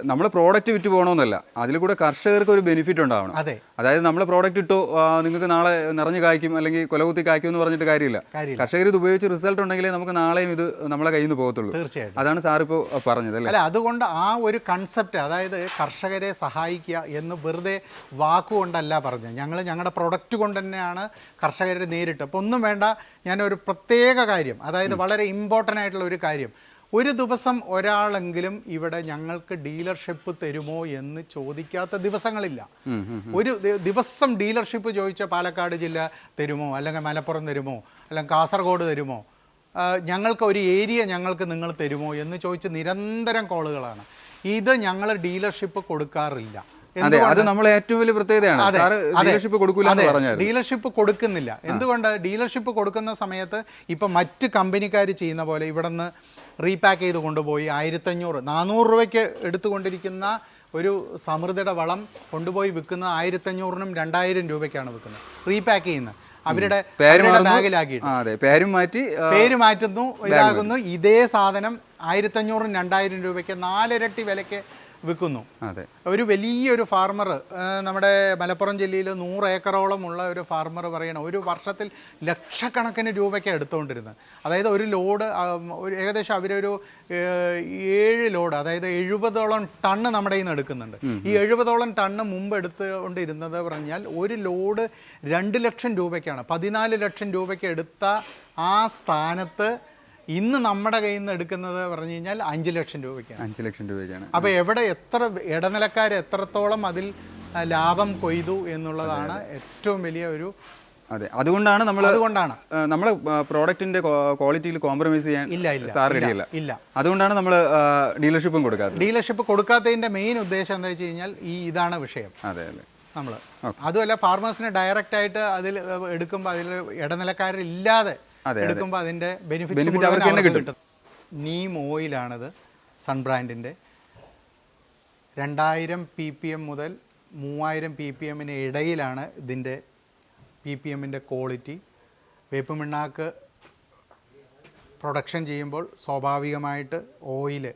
നമ്മൾ പ്രോഡക്റ്റ് വിറ്റ് പോകണമെന്നല്ല, അതിൽ കൂടെ കർഷകർക്ക് ഒരു ബെനിഫിറ്റ് ഉണ്ടാവണം. അതായത് നമ്മൾ പ്രോഡക്റ്റ് ഇട്ടോ നിങ്ങൾക്ക് നാളെ നിറഞ്ഞു കായ്ക്കും അല്ലെങ്കിൽ കൊലകുത്തി കായ്ക്കും എന്ന് പറഞ്ഞിട്ട് കാര്യമില്ല. കർഷകർ ഇത് ഉപയോഗിച്ച് റിസൾട്ട് ഉണ്ടെങ്കിലേ നമുക്ക് നാളെയും ഇത് നമ്മളെ കയ്യിൽ നിന്ന് പോകത്തുള്ളൂ. തീർച്ചയായിട്ടും അതാണ് സാറിപ്പോൾ പറഞ്ഞത് അല്ലേ? അതുകൊണ്ട് ആ ഒരു കൺസെപ്റ്റ്, അതായത് കർഷകരെ സഹായിക്കുക എന്ന് വെറുതെ വാക്കുകൊണ്ടല്ല പറഞ്ഞത്. ഞങ്ങളുടെ പ്രൊഡക്റ്റ് കൊണ്ട് തന്നെയാണ് കർഷകരെ നേരിട്ട്. അപ്പോൾ ഒന്നും വേണ്ട, ഞാനൊരു പ്രത്യേക കാര്യം, അതായത് വളരെ ഇമ്പോർട്ടൻ്റ് ആയിട്ടുള്ള ഒരു കാര്യം, ഒരു ദിവസം ഒരാളെങ്കിലും ഇവിടെ ഞങ്ങൾക്ക് ഡീലർഷിപ്പ് തരുമോ എന്ന് ചോദിക്കാത്ത ദിവസങ്ങളില്ല. ഒരു ദിവസം ഡീലർഷിപ്പ് ചോദിച്ച പാലക്കാട് ജില്ല തരുമോ, അല്ലെങ്കിൽ മലപ്പുറം തരുമോ, അല്ലെങ്കിൽ കാസർഗോഡ് തരുമോ, ഞങ്ങൾക്ക് ഒരു ഏരിയ ഞങ്ങൾക്ക് നിങ്ങൾ തരുമോ എന്ന് ചോദിച്ച് നിരന്തരം കോളുകളാണ്. ഇത് ഞങ്ങൾ ഡീലർഷിപ്പ് കൊടുക്കാറില്ല. അത് നമ്മൾ ഏറ്റവും വലിയ പ്രത്യേകതയാണ്. ഡീലർഷിപ്പ് കൊടുക്കുന്നില്ല. എന്തുകൊണ്ട്? ഡീലർഷിപ്പ് കൊടുക്കുന്ന സമയത്ത് ഇപ്പം മറ്റ് കമ്പനിക്കാർ ചെയ്യുന്ന പോലെ ഇവിടെ നിന്ന് റീപാക്ക് ചെയ്ത് കൊണ്ടുപോയി 1500-400 രൂപയ്ക്ക് എടുത്തുകൊണ്ടിരിക്കുന്ന ഒരു സമൃദ്ധിയുടെ വളം കൊണ്ടുപോയി വിൽക്കുന്നത് 1500-നും 2000 രൂപയ്ക്കാണ് വിൽക്കുന്നത്. റീപാക്ക് ചെയ്യുന്നത് അവരുടെ ബാഗിലാക്കിയിട്ട് പേര് മാറ്റുന്നു, ഇതാകുന്നു. ഇതേ സാധനം 1500-നും 2000 രൂപയ്ക്ക് 4 ഇരട്ടി വിലയ്ക്ക് വിൽക്കുന്നു. ഒരു വലിയൊരു ഫാർമർ നമ്മുടെ മലപ്പുറം ജില്ലയിൽ 100 ഏക്കറോളം ഉള്ള ഒരു ഫാർമർ പറയണം ഒരു വർഷത്തിൽ ലക്ഷക്കണക്കിന് രൂപയ്ക്ക് എടുത്തുകൊണ്ടിരുന്നത്. അതായത് ഒരു ലോഡ് ഏകദേശം അവരൊരു 7 ലോഡ്, അതായത് 70ഓളം ടണ്ണ് നമ്മുടെ കയ്യിൽ നിന്ന് എടുക്കുന്നുണ്ട്. ഈ 70ഓളം ടണ്ണ് മുമ്പ് എടുത്തുകൊണ്ടിരുന്നത് പറഞ്ഞാൽ ഒരു ലോഡ് 2 ലക്ഷം രൂപയ്ക്കാണ്. 14 ലക്ഷം രൂപയ്ക്ക് എടുത്ത ആ സ്ഥാനത്ത് ഇന്ന് നമ്മുടെ കയ്യിൽ നിന്ന് എടുക്കുന്നത് പറഞ്ഞു കഴിഞ്ഞാൽ 5 ലക്ഷം രൂപയ്ക്കാണ്. 5 ലക്ഷം രൂപയ്ക്കാണ്. അപ്പോൾ എത്ര ഇടനിലക്കാർ എത്രത്തോളം അതിൽ ലാഭം കൊയ്തു എന്നുള്ളതാണ് ഏറ്റവും വലിയ ഒരു. അതുകൊണ്ടാണ് നമ്മൾ പ്രോഡക്റ്റിന്റെ ക്വാളിറ്റിയിൽ കോംപ്രമൈസ് ചെയ്യാൻ ഇല്ല. അതുകൊണ്ടാണ് നമ്മൾ ഡീലർഷിപ്പും കൊടുക്കാത്തത്. ഡീലർഷിപ്പ് കൊടുക്കാത്തതിന്റെ മെയിൻ ഉദ്ദേശം എന്താ വെച്ച് കഴിഞ്ഞാൽ ഇതാണ് വിഷയം. നമ്മൾ അതുമല്ല, ഫാർമേഴ്സിന് ഡയറക്റ്റ് ആയിട്ട് അതിൽ എടുക്കുമ്പോൾ അതിൽ ഇടനിലക്കാരില്ലാതെ എടുക്കുമ്പോൾ അതിൻ്റെ ബെനിഫിറ്റ് അവർക്ക് തന്നെ കിട്ടും. നീം ഓയിലാണത്, സൺ ബ്രാൻഡിൻ്റെ. 2000 ppm മുതൽ 3000 ppm ഇടയിലാണ് ഇതിൻ്റെ ppm ക്വാളിറ്റി. വേപ്പുമിണ്ണാക്ക് പ്രൊഡക്ഷൻ ചെയ്യുമ്പോൾ സ്വാഭാവികമായിട്ട് ഓയില്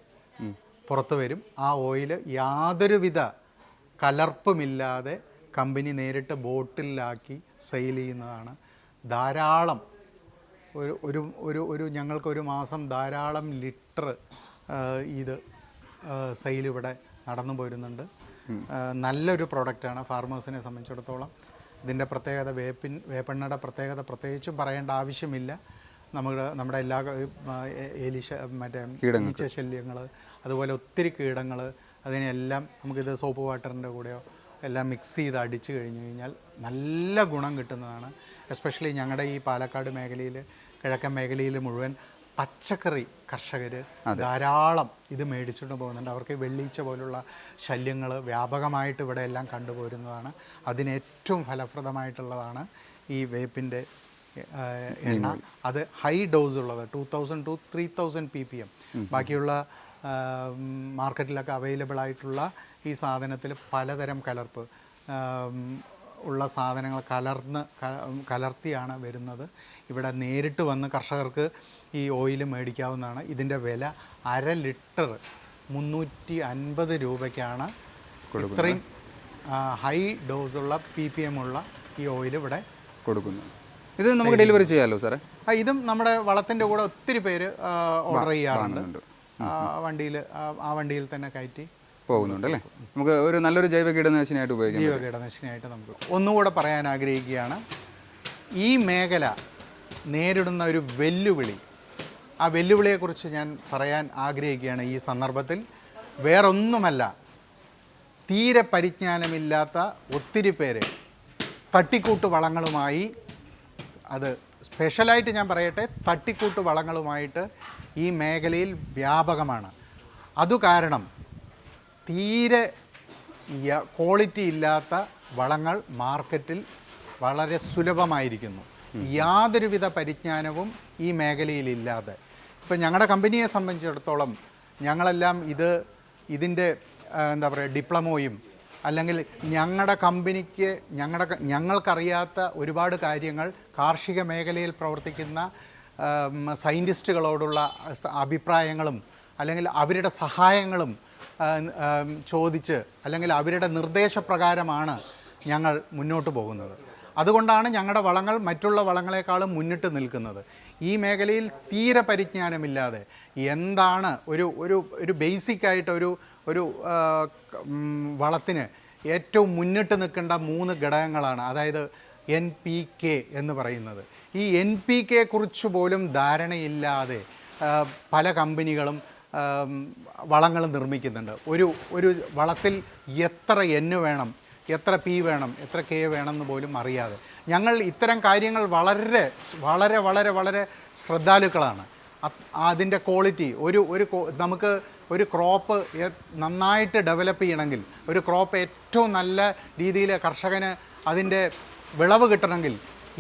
പുറത്തു വരും. ആ ഓയില് യാതൊരുവിധ കലർപ്പുമില്ലാതെ കമ്പനി നേരിട്ട് ബോട്ടിലാക്കി സെയിൽ ചെയ്യുന്നതാണ്. ധാരാളം ഒരു ഞങ്ങൾക്കൊരു മാസം ധാരാളം ലിറ്റർ ഇത് സെയിൽ ഇവിടെ നടന്നു പോരുന്നുണ്ട്. നല്ലൊരു പ്രൊഡക്റ്റാണ് ഫാർമേഴ്സിനെ സംബന്ധിച്ചിടത്തോളം. ഇതിൻ്റെ പ്രത്യേകത വേപ്പെണ്ണയുടെ പ്രത്യേകത പ്രത്യേകിച്ചും പറയേണ്ട ആവശ്യമില്ല. നമ്മുടെ എല്ലാ ഈച്ചശല്യങ്ങൾ, അതുപോലെ ഒത്തിരി കീടങ്ങൾ, അതിനെല്ലാം നമുക്കിത് സോപ്പ് വാട്ടറിൻ്റെ കൂടെയോ എല്ലാം മിക്സ് ചെയ്ത് അടിച്ചു കഴിഞ്ഞ് കഴിഞ്ഞാൽ നല്ല ഗുണം കിട്ടുന്നതാണ്. എസ്പെഷ്യലി ഞങ്ങളുടെ ഈ പാലക്കാട് മേഖലയിൽ, കിഴക്കൻ മേഖലയിൽ മുഴുവൻ പച്ചക്കറി കർഷകർ ധാരാളം ഇത് മേടിച്ചുകൊണ്ട് പോകുന്നുണ്ട്. അവർക്ക് വെള്ളീച്ച പോലുള്ള ശല്യങ്ങൾ വ്യാപകമായിട്ട് ഇവിടെ എല്ലാം കണ്ടുപോരുന്നതാണ്. അതിന് ഏറ്റവും ഫലപ്രദമായിട്ടുള്ളതാണ് ഈ വേപ്പിൻ്റെ എണ്ണ. അത് ഹൈ ഡോസ് ഉള്ളത് 2000 to 3000 ppm. ബാക്കിയുള്ള മാർക്കറ്റിലൊക്കെ അവൈലബിൾ ആയിട്ടുള്ള ഈ സാധനത്തിൽ പലതരം കലർപ്പ് ഉള്ള സാധനങ്ങൾ കലർത്തിയാണ് വരുന്നത്. ഇവിടെ നേരിട്ട് വന്ന് കർഷകർക്ക് ഈ ഓയിൽ മേടിക്കാവുന്നതാണ്. ഇതിൻ്റെ വില 1/2 ലിറ്റർ 350 രൂപയ്ക്കാണ് ഇത്രയും ഹൈ ഡോസുള്ള ppm ഉള്ള ഈ ഓയിൽ ഇവിടെ കൊടുക്കുന്നത്. ഇത് നമുക്ക് ഡെലിവറി ചെയ്യാമല്ലോ സാറേ? ഇതും നമ്മുടെ വളത്തിൻ്റെ കൂടെ ഒത്തിരി പേര് ഓർഡർ ചെയ്യാറുണ്ട്. വണ്ടിയിൽ തന്നെ കയറ്റി പോകുന്നുണ്ട് അല്ലേ? നമുക്ക് ഒരു നല്ലൊരു ജൈവ കീടനാശിനിയായിട്ട് ഉപയോഗിക്കാം. ജൈവ കീടനാശിനിയായിട്ട് നമുക്ക് ഒന്നുകൂടെ പറയാൻ ആഗ്രഹിക്കുകയാണ്, ഈ മേഖല നേരിടുന്ന ഒരു വെല്ലുവിളി, ആ വെല്ലുവിളിയെക്കുറിച്ച് ഞാൻ പറയാൻ ആഗ്രഹിക്കുകയാണ് ഈ സന്ദർഭത്തിൽ. വേറൊന്നുമല്ല, തീരെ പരിജ്ഞാനമില്ലാത്ത ഒത്തിരി പേര് തട്ടിക്കൂട്ട് വളങ്ങളുമായി, അത് സ്പെഷ്യലായിട്ട് ഞാൻ പറയട്ടെ, തട്ടിക്കൂട്ട് വളങ്ങളുമായിട്ട് ഈ മേഖലയിൽ വ്യാപകമാണ്. അതു കാരണം തീരെ ക്വാളിറ്റി ഇല്ലാത്ത വളങ്ങൾ മാർക്കറ്റിൽ വളരെ സുലഭമായിരിക്കുന്നു. യാതൊരുവിധ പരിജ്ഞാനവും ഈ മേഖലയിലില്ലാതെ. ഇപ്പം ഞങ്ങളുടെ കമ്പനിയെ സംബന്ധിച്ചിടത്തോളം ഞങ്ങളെല്ലാം ഇതിൻ്റെ എന്താ പറയുക, ഡിപ്ലോമോയും അല്ലെങ്കിൽ ഞങ്ങളുടെ കമ്പനിക്ക് ഞങ്ങൾക്കറിയാത്ത ഒരുപാട് കാര്യങ്ങൾ കാർഷിക മേഖലയിൽ പ്രവർത്തിക്കുന്ന സയൻറ്റിസ്റ്റുകളോടുള്ള അഭിപ്രായങ്ങളും അല്ലെങ്കിൽ അവരുടെ സഹായങ്ങളും ചോദിച്ച് അല്ലെങ്കിൽ അവരുടെ നിർദ്ദേശപ്രകാരമാണ് ഞങ്ങൾ മുന്നോട്ട് പോകുന്നത്. അതുകൊണ്ടാണ് ഞങ്ങളുടെ വളങ്ങൾ മറ്റുള്ള വളങ്ങളെക്കാളും മുന്നിട്ട് നിൽക്കുന്നത്. ഈ മേഖലയിൽ തീരെ പരിജ്ഞാനമില്ലാതെ എന്താണ് ഒരു ബേസിക്കായിട്ട് ഒരു വളത്തിന് ഏറ്റവും മുന്നിട്ട് നിൽക്കേണ്ട 3 ഘടകങ്ങളാണ്. അതായത് NPK എന്ന് പറയുന്നത്. ഈ NPK കുറിച്ച് പോലും ധാരണയില്ലാതെ പല കമ്പനികളും വളങ്ങൾ നിർമ്മിക്കുന്നുണ്ട്. ഒരു വളത്തിൽ എത്ര N വേണം, എത്ര P വേണം, എത്ര K വേണം എന്ന് പോലും അറിയാതെ. ഞങ്ങൾ ഇത്തരം കാര്യങ്ങൾ വളരെ വളരെ വളരെ വളരെ ശ്രദ്ധാലുക്കളാണ്. അതിൻ്റെ ക്വാളിറ്റി നമുക്ക് ഒരു ക്രോപ്പ് നന്നായിട്ട് ഡെവലപ്പ് ചെയ്യണമെങ്കിൽ, ഒരു ക്രോപ്പ് ഏറ്റവും നല്ല രീതിയിൽ കർഷകന് അതിൻ്റെ വിളവ് കിട്ടണമെങ്കിൽ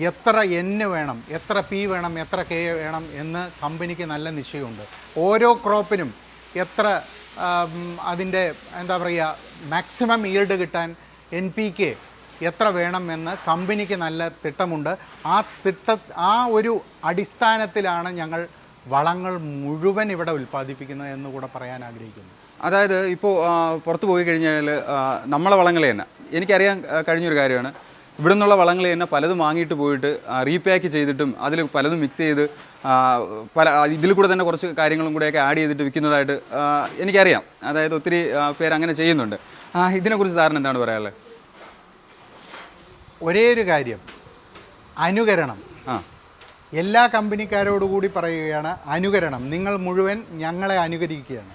എത്ര N വേണം, എത്ര P വേണം, എത്ര K വേണം എന്ന് കമ്പനിക്ക് നല്ല നിശ്ചയമുണ്ട്. ഓരോ ക്രോപ്പിനും എത്ര അതിൻ്റെ എന്താ പറയുക മാക്സിമം ഈൽഡ് കിട്ടാൻ NPK എത്ര വേണം എന്ന് കമ്പനിക്ക് നല്ല തിട്ടമുണ്ട്. ആ ഒരു അടിസ്ഥാനത്തിലാണ് ഞങ്ങൾ വളങ്ങൾ മുഴുവൻ ഇവിടെ ഉൽപ്പാദിപ്പിക്കുന്നത് എന്ന് കൂടെ പറയാൻ ആഗ്രഹിക്കുന്നു. അതായത് ഇപ്പോൾ പുറത്ത് പോയി കഴിഞ്ഞാൽ നമ്മളെ വളങ്ങൾ തന്നെ എനിക്കറിയാൻ കഴിഞ്ഞൊരു കാര്യമാണ്. ഇവിടെ നിന്നുള്ള വളങ്ങൾ തന്നെ പലതും വാങ്ങിയിട്ട് പോയിട്ട് റീപാക്ക് ചെയ്തിട്ടും അതിൽ പലതും മിക്സ് ചെയ്ത് ഇതിൽ കൂടെ തന്നെ കുറച്ച് കാര്യങ്ങളും കൂടെയൊക്കെ ആഡ് ചെയ്തിട്ട് വിൽക്കുന്നതായിട്ട് എനിക്കറിയാം. അതായത് ഒത്തിരി പേര് അങ്ങനെ ചെയ്യുന്നുണ്ട്. ഇതിനെക്കുറിച്ച് സാറിന് എന്താണ് പറയാനുള്ളത്? ഒരേ ഒരു കാര്യം, അനുകരണം. എല്ലാ കമ്പനിക്കാരോടുകൂടി പറയുകയാണ്, അനുകരണം. നിങ്ങൾ മുഴുവൻ ഞങ്ങളെ അനുകരിക്കുകയാണ്.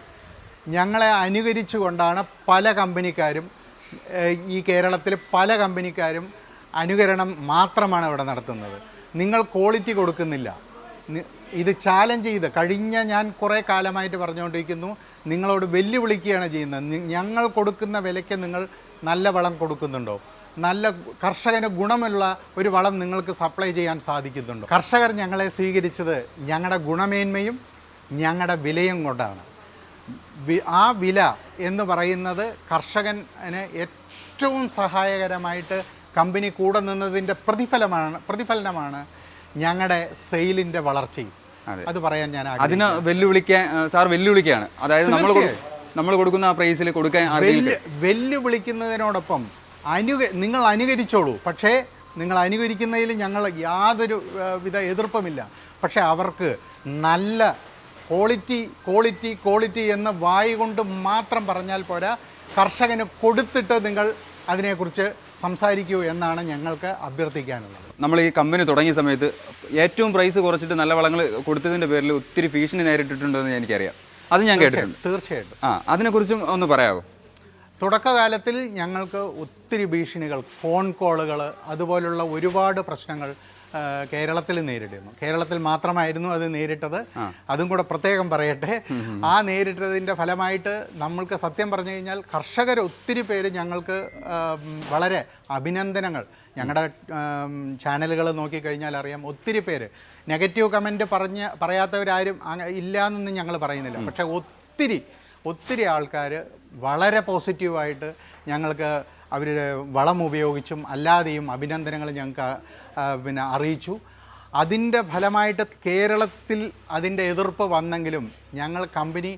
ഞങ്ങളെ അനുകരിച്ചുകൊണ്ടാണ് പല കമ്പനിക്കാരും, ഈ കേരളത്തിൽ പല കമ്പനിക്കാരും അനുകരണം മാത്രമാണ് ഇവിടെ നടത്തുന്നത്. നിങ്ങൾ ക്വാളിറ്റി കൊടുക്കുന്നില്ല. ഇത് ചാലഞ്ച് ചെയ്ത് ഞാൻ കുറേ കാലമായിട്ട് പറഞ്ഞുകൊണ്ടിരിക്കുന്നു, നിങ്ങളോട് വെല്ലുവിളിക്കുകയാണ് ചെയ്യുന്നത്. ഞങ്ങൾ കൊടുക്കുന്ന വിലയ്ക്ക് നിങ്ങൾ നല്ല വളം കൊടുക്കുന്നുണ്ടോ? നല്ല കർഷകന് ഗുണമുള്ള ഒരു വളം നിങ്ങൾക്ക് സപ്ലൈ ചെയ്യാൻ സാധിക്കുന്നുണ്ടോ? കർഷകർ ഞങ്ങളെ സ്വീകരിച്ചത് ഞങ്ങളുടെ ഗുണമേന്മയും ഞങ്ങളുടെ വിലയും കൊണ്ടാണ്. ആ വില എന്ന് പറയുന്നത് കർഷകന് ഏറ്റവും സഹായകരമായിട്ട് കമ്പനി കൂടെ നിന്നതിൻ്റെ പ്രതിഫലനമാണ് ഞങ്ങളുടെ സെയിലിൻ്റെ വളർച്ചയും. അത് പറയാൻ ഞാൻ അതിന് വെല്ലുവിളിക്കുകയാണ്. അതായത് നമ്മൾ കൊടുക്കുന്ന ആ പ്രൈസിൽ കൊടുക്കാൻ വെല്ലുവിളിക്കുന്നതിനോടൊപ്പം നിങ്ങൾ അനുകരിച്ചോളൂ. പക്ഷേ നിങ്ങൾ അനുകരിക്കുന്നതിൽ ഞങ്ങൾ യാതൊരു വിധ എതിർപ്പുമില്ല. പക്ഷേ അവർക്ക് നല്ല ക്വാളിറ്റി എന്ന് വായി കൊണ്ട് മാത്രം പറഞ്ഞാൽ പോരാ, കർഷകന് കൊടുത്തിട്ട് നിങ്ങൾ അതിനെക്കുറിച്ച് സംസാരിക്കൂ എന്നാണ് ഞങ്ങൾക്ക് അഭ്യർത്ഥിക്കാനുള്ളത്. നമ്മൾ ഈ കമ്പനി തുടങ്ങിയ സമയത്ത് ഏറ്റവും പ്രൈസ് കുറച്ചിട്ട് നല്ല വളങ്ങൾ കൊടുത്തതിൻ്റെ പേരിൽ ഒത്തിരി ഭീഷണി നേരിട്ടിട്ടുണ്ടെന്ന് എനിക്കറിയാം. അത് ഞാൻ കേട്ടിട്ടുണ്ട്. തീർച്ചയായിട്ടും. അതിനെക്കുറിച്ചും ഒന്ന് പറയാമോ? തുടക്കകാലത്തിൽ ഞങ്ങൾക്ക് ഒത്തിരി ഭീഷണികൾ, ഫോൺ കോളുകൾ, അതുപോലുള്ള ഒരുപാട് പ്രശ്നങ്ങൾ കേരളത്തിൽ നേരിടുന്നു. കേരളത്തിൽ മാത്രമായിരുന്നു അത് നേരിട്ടത്. അതും കൂടെ പ്രത്യേകം പറയട്ടെ. ആ നേരിട്ടതിൻ്റെ ഫലമായിട്ട് നമ്മൾക്ക് സത്യം പറഞ്ഞു കഴിഞ്ഞാൽ കർഷകർ ഒത്തിരി പേര് ഞങ്ങൾക്ക് വളരെ അഭിനന്ദനങ്ങൾ, ഞങ്ങളുടെ ചാനലുകൾ നോക്കിക്കഴിഞ്ഞാൽ അറിയാം, ഒത്തിരി പേര് നെഗറ്റീവ് കമൻറ്റ് പറയാത്തവരാരും ഇല്ല എന്നൊന്നും ഞങ്ങൾ പറയുന്നില്ല. പക്ഷേ ഒത്തിരി ആൾക്കാർ വളരെ പോസിറ്റീവായിട്ട് ഞങ്ങൾക്ക് അവർ വളം ഉപയോഗിച്ചും അല്ലാതെയും അഭിനന്ദനങ്ങൾ ഞങ്ങൾക്ക് അറിയിച്ചു. അതിൻ്റെ ഫലമായിട്ട് കേരളത്തിൽ അതിൻ്റെ എതിർപ്പ് വന്നെങ്കിലും ഞങ്ങൾ കമ്പനി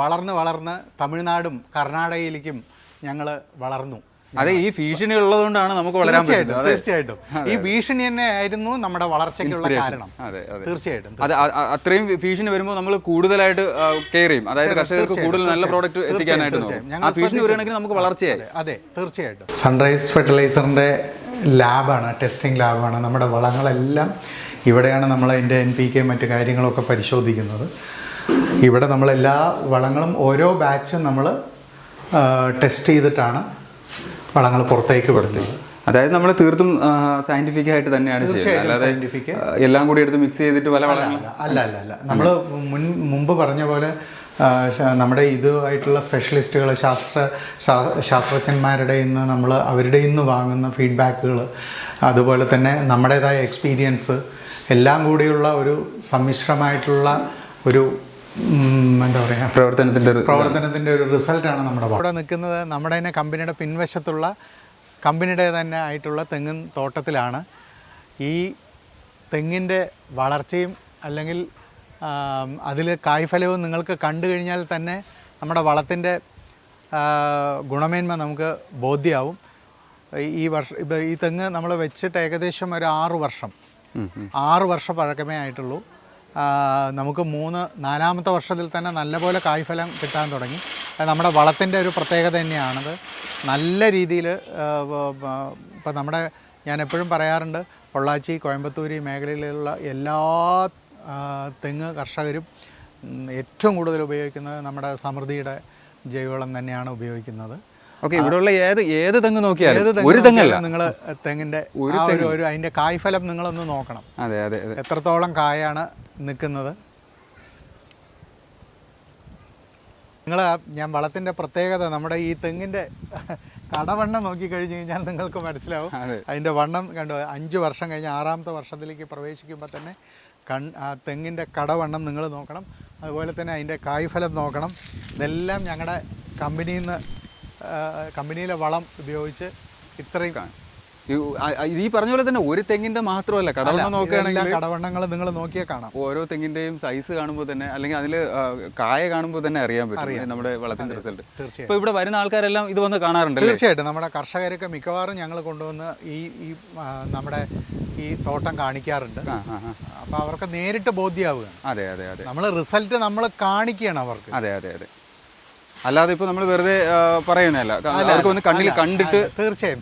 വളർന്ന് തമിഴ്നാടും കർണാടകയിലേക്കും ഞങ്ങൾ വളർന്നു. അതെ, ഈ ഭീഷണി ഉള്ളതുകൊണ്ടാണ് നമുക്ക് വളരാൻ പറ്റുന്നത്. തീർച്ചയായിട്ടും ഈ ഭീഷണി തന്നെ ആയിരുന്നു നമ്മുടെ വളർച്ചയ്ക്കുള്ള കാരണം. തീർച്ചയായിട്ടും അത്രയും ഭീഷണി വരുമ്പോൾ നമ്മൾ കൂടുതലായിട്ട് കെയർ ചെയ്യും. അതായത് കർഷകർക്ക് കൂടുതൽ നല്ല പ്രോഡക്റ്റ് എത്തിക്കാനായിട്ട് ആ ഭീഷണി വരികയാണെങ്കിൽ നമുക്ക് വളർച്ചയായി. അതെ, തീർച്ചയായിട്ടും. സൺറൈസ് ഫെർട്ടിലൈസറിൻ്റെ ലാബാണ്, ടെസ്റ്റിംഗ് ലാബാണ്. നമ്മുടെ വളങ്ങളെല്ലാം ഇവിടെയാണ് നമ്മൾ അതിൻ്റെ NPK മറ്റു കാര്യങ്ങളൊക്കെ പരിശോധിക്കുന്നത്. ഇവിടെ നമ്മളെല്ലാ വളങ്ങളും ഓരോ ബാച്ചും നമ്മൾ ടെസ്റ്റ് ചെയ്തിട്ടാണ് വളങ്ങൾ പുറത്തേക്ക് വിടുന്നത്. അതായത് നമ്മൾ തീർത്തും സയന്റിഫിക് ആയിട്ട് തന്നെയാണ് ചെയ്യുന്നത്, അല്ലാതെ എല്ലാം കൂടി എടുത്ത് മിക്സ് ചെയ്തിട്ട് പല വളങ്ങൾ അല്ല. നമ്മൾ മുമ്പ് പറഞ്ഞ പോലെ നമ്മുടെ ഇതുമായിട്ടുള്ള സ്പെഷ്യലിസ്റ്റുകൾ, ശാസ്ത്രജ്ഞന്മാരുടെ ഇന്ന് നമ്മൾ അവരുടെ ഇന്ന് വാങ്ങുന്ന ഫീഡ്ബാക്കുകൾ, അതുപോലെ തന്നെ നമ്മുടേതായ എക്സ്പീരിയൻസ് എല്ലാം കൂടിയുള്ള ഒരു സമ്മിശ്രമായിട്ടുള്ള ഒരു എന്താ പറയുക പ്രവർത്തനത്തിൻ്റെ ഒരു റിസൾട്ടാണ് നമ്മുടെ ഇവിടെ നിൽക്കുന്നത്. നമ്മുടെ തന്നെ കമ്പനിയുടെ പിൻവശത്തുള്ള കമ്പനിയുടെ തന്നെ ആയിട്ടുള്ള തെങ്ങിൻ തോട്ടത്തിലാണ്. ഈ തെങ്ങിൻ്റെ വളർച്ചയും അല്ലെങ്കിൽ അതിൽ കായ്ഫലവും നിങ്ങൾക്ക് കണ്ടു കഴിഞ്ഞാൽ തന്നെ നമ്മുടെ വളത്തിൻ്റെ ഗുണമേന്മ നമുക്ക് ബോധ്യമാവും. ഈ തെങ്ങ് നമ്മൾ വെച്ചിട്ട് ഏകദേശം ഒരു 6 വർഷം പഴക്കമേ ആയിട്ടുള്ളൂ. നമുക്ക് 4-ാമത്തെ വർഷത്തിൽ തന്നെ നല്ലപോലെ കായ്ഫലം കിട്ടാൻ തുടങ്ങി. നമ്മുടെ വളത്തിൻ്റെ ഒരു പ്രത്യേകത തന്നെയാണത്. നല്ല രീതിയിൽ ഇപ്പോൾ ഞാൻ എപ്പോഴും പറയാറുണ്ട്, പൊള്ളാച്ചി, കോയമ്പത്തൂർ ഈ മേഖലയിലുള്ള എല്ലാ തെങ്ങ് കർഷകരും ഏറ്റവും കൂടുതൽ ഉപയോഗിക്കുന്നത് നമ്മുടെ സമൃദ്ധിയുടെ ജൈവവളം തന്നെയാണ് ഉപയോഗിക്കുന്നത്. ഓക്കെ, ഇവിടെയുള്ള ഏത് തെങ്ങ് നോക്കിയാലും നിങ്ങൾ തെങ്ങിൻ്റെ അതിൻ്റെ കായ്ഫലം നിങ്ങളൊന്ന് നോക്കണം. അതെ, എത്രത്തോളം കായാണ് നിൽക്കുന്നത്. ഞാൻ വളത്തിൻ്റെ പ്രത്യേകത, നമ്മുടെ ഈ തെങ്ങിൻ്റെ കടവണ്ണം നോക്കിക്കഴിഞ്ഞ് കഴിഞ്ഞാൽ നിങ്ങൾക്ക് മനസ്സിലാവും. അതിൻ്റെ വണ്ണം കണ്ടു. 5 വർഷം കഴിഞ്ഞ് 6-ാമത്തെ വർഷത്തിലേക്ക് പ്രവേശിക്കുമ്പോൾ തന്നെ തെങ്ങിൻ്റെ കടവണ്ണം നിങ്ങൾ നോക്കണം. അതുപോലെ തന്നെ അതിൻ്റെ കായ്ഫലം നോക്കണം. ഇതെല്ലാം ഞങ്ങളുടെ കമ്പനിയിലെ വളം ഉപയോഗിച്ച് ഇത്രയും ഈ പറഞ്ഞ പോലെ തന്നെ ഒരു തെങ്ങിന്റെ മാത്രമല്ല, കടവണ്ണം നോക്കുകയാണെങ്കിൽ കടവണ്ണങ്ങൾ നിങ്ങൾ നോക്കിയാൽ കാണാം. ഓരോ തെങ്ങിന്റെയും സൈസ് കാണുമ്പോൾ തന്നെ, അല്ലെങ്കിൽ അതിൽ കായ കാണുമ്പോൾ തന്നെ അറിയാൻ പറ്റും നമ്മുടെ വളത്തിന്റെ റിസൾട്ട്. തീർച്ചയായും ഇപ്പോൾ ഇവിടെ വരുന്ന ആൾക്കാരെല്ലാം ഇത് വന്ന് കാണാറുണ്ട്. തീർച്ചയായിട്ടും നമ്മുടെ കർഷകരൊക്കെ മിക്കവാറും ഞങ്ങൾ കൊണ്ടുവന്ന് ഈ നമ്മുടെ ഈ തോട്ടം കാണിക്കാറുണ്ട്. അപ്പോൾ അവർക്ക് നേരിട്ട് ബോധ്യമാവുകയാണ്. അതെ, നമ്മൾ റിസൾട്ട് നമ്മൾ കാണിക്കുകയാണ് അവർക്ക്. അതെ, അല്ലാതെ ഇപ്പോൾ നമ്മൾ വെറുതെ പറയുന്നതല്ല, അവർക്ക് വന്ന് കണ്ണിൽ കണ്ടിട്ട്. തീർച്ചയായും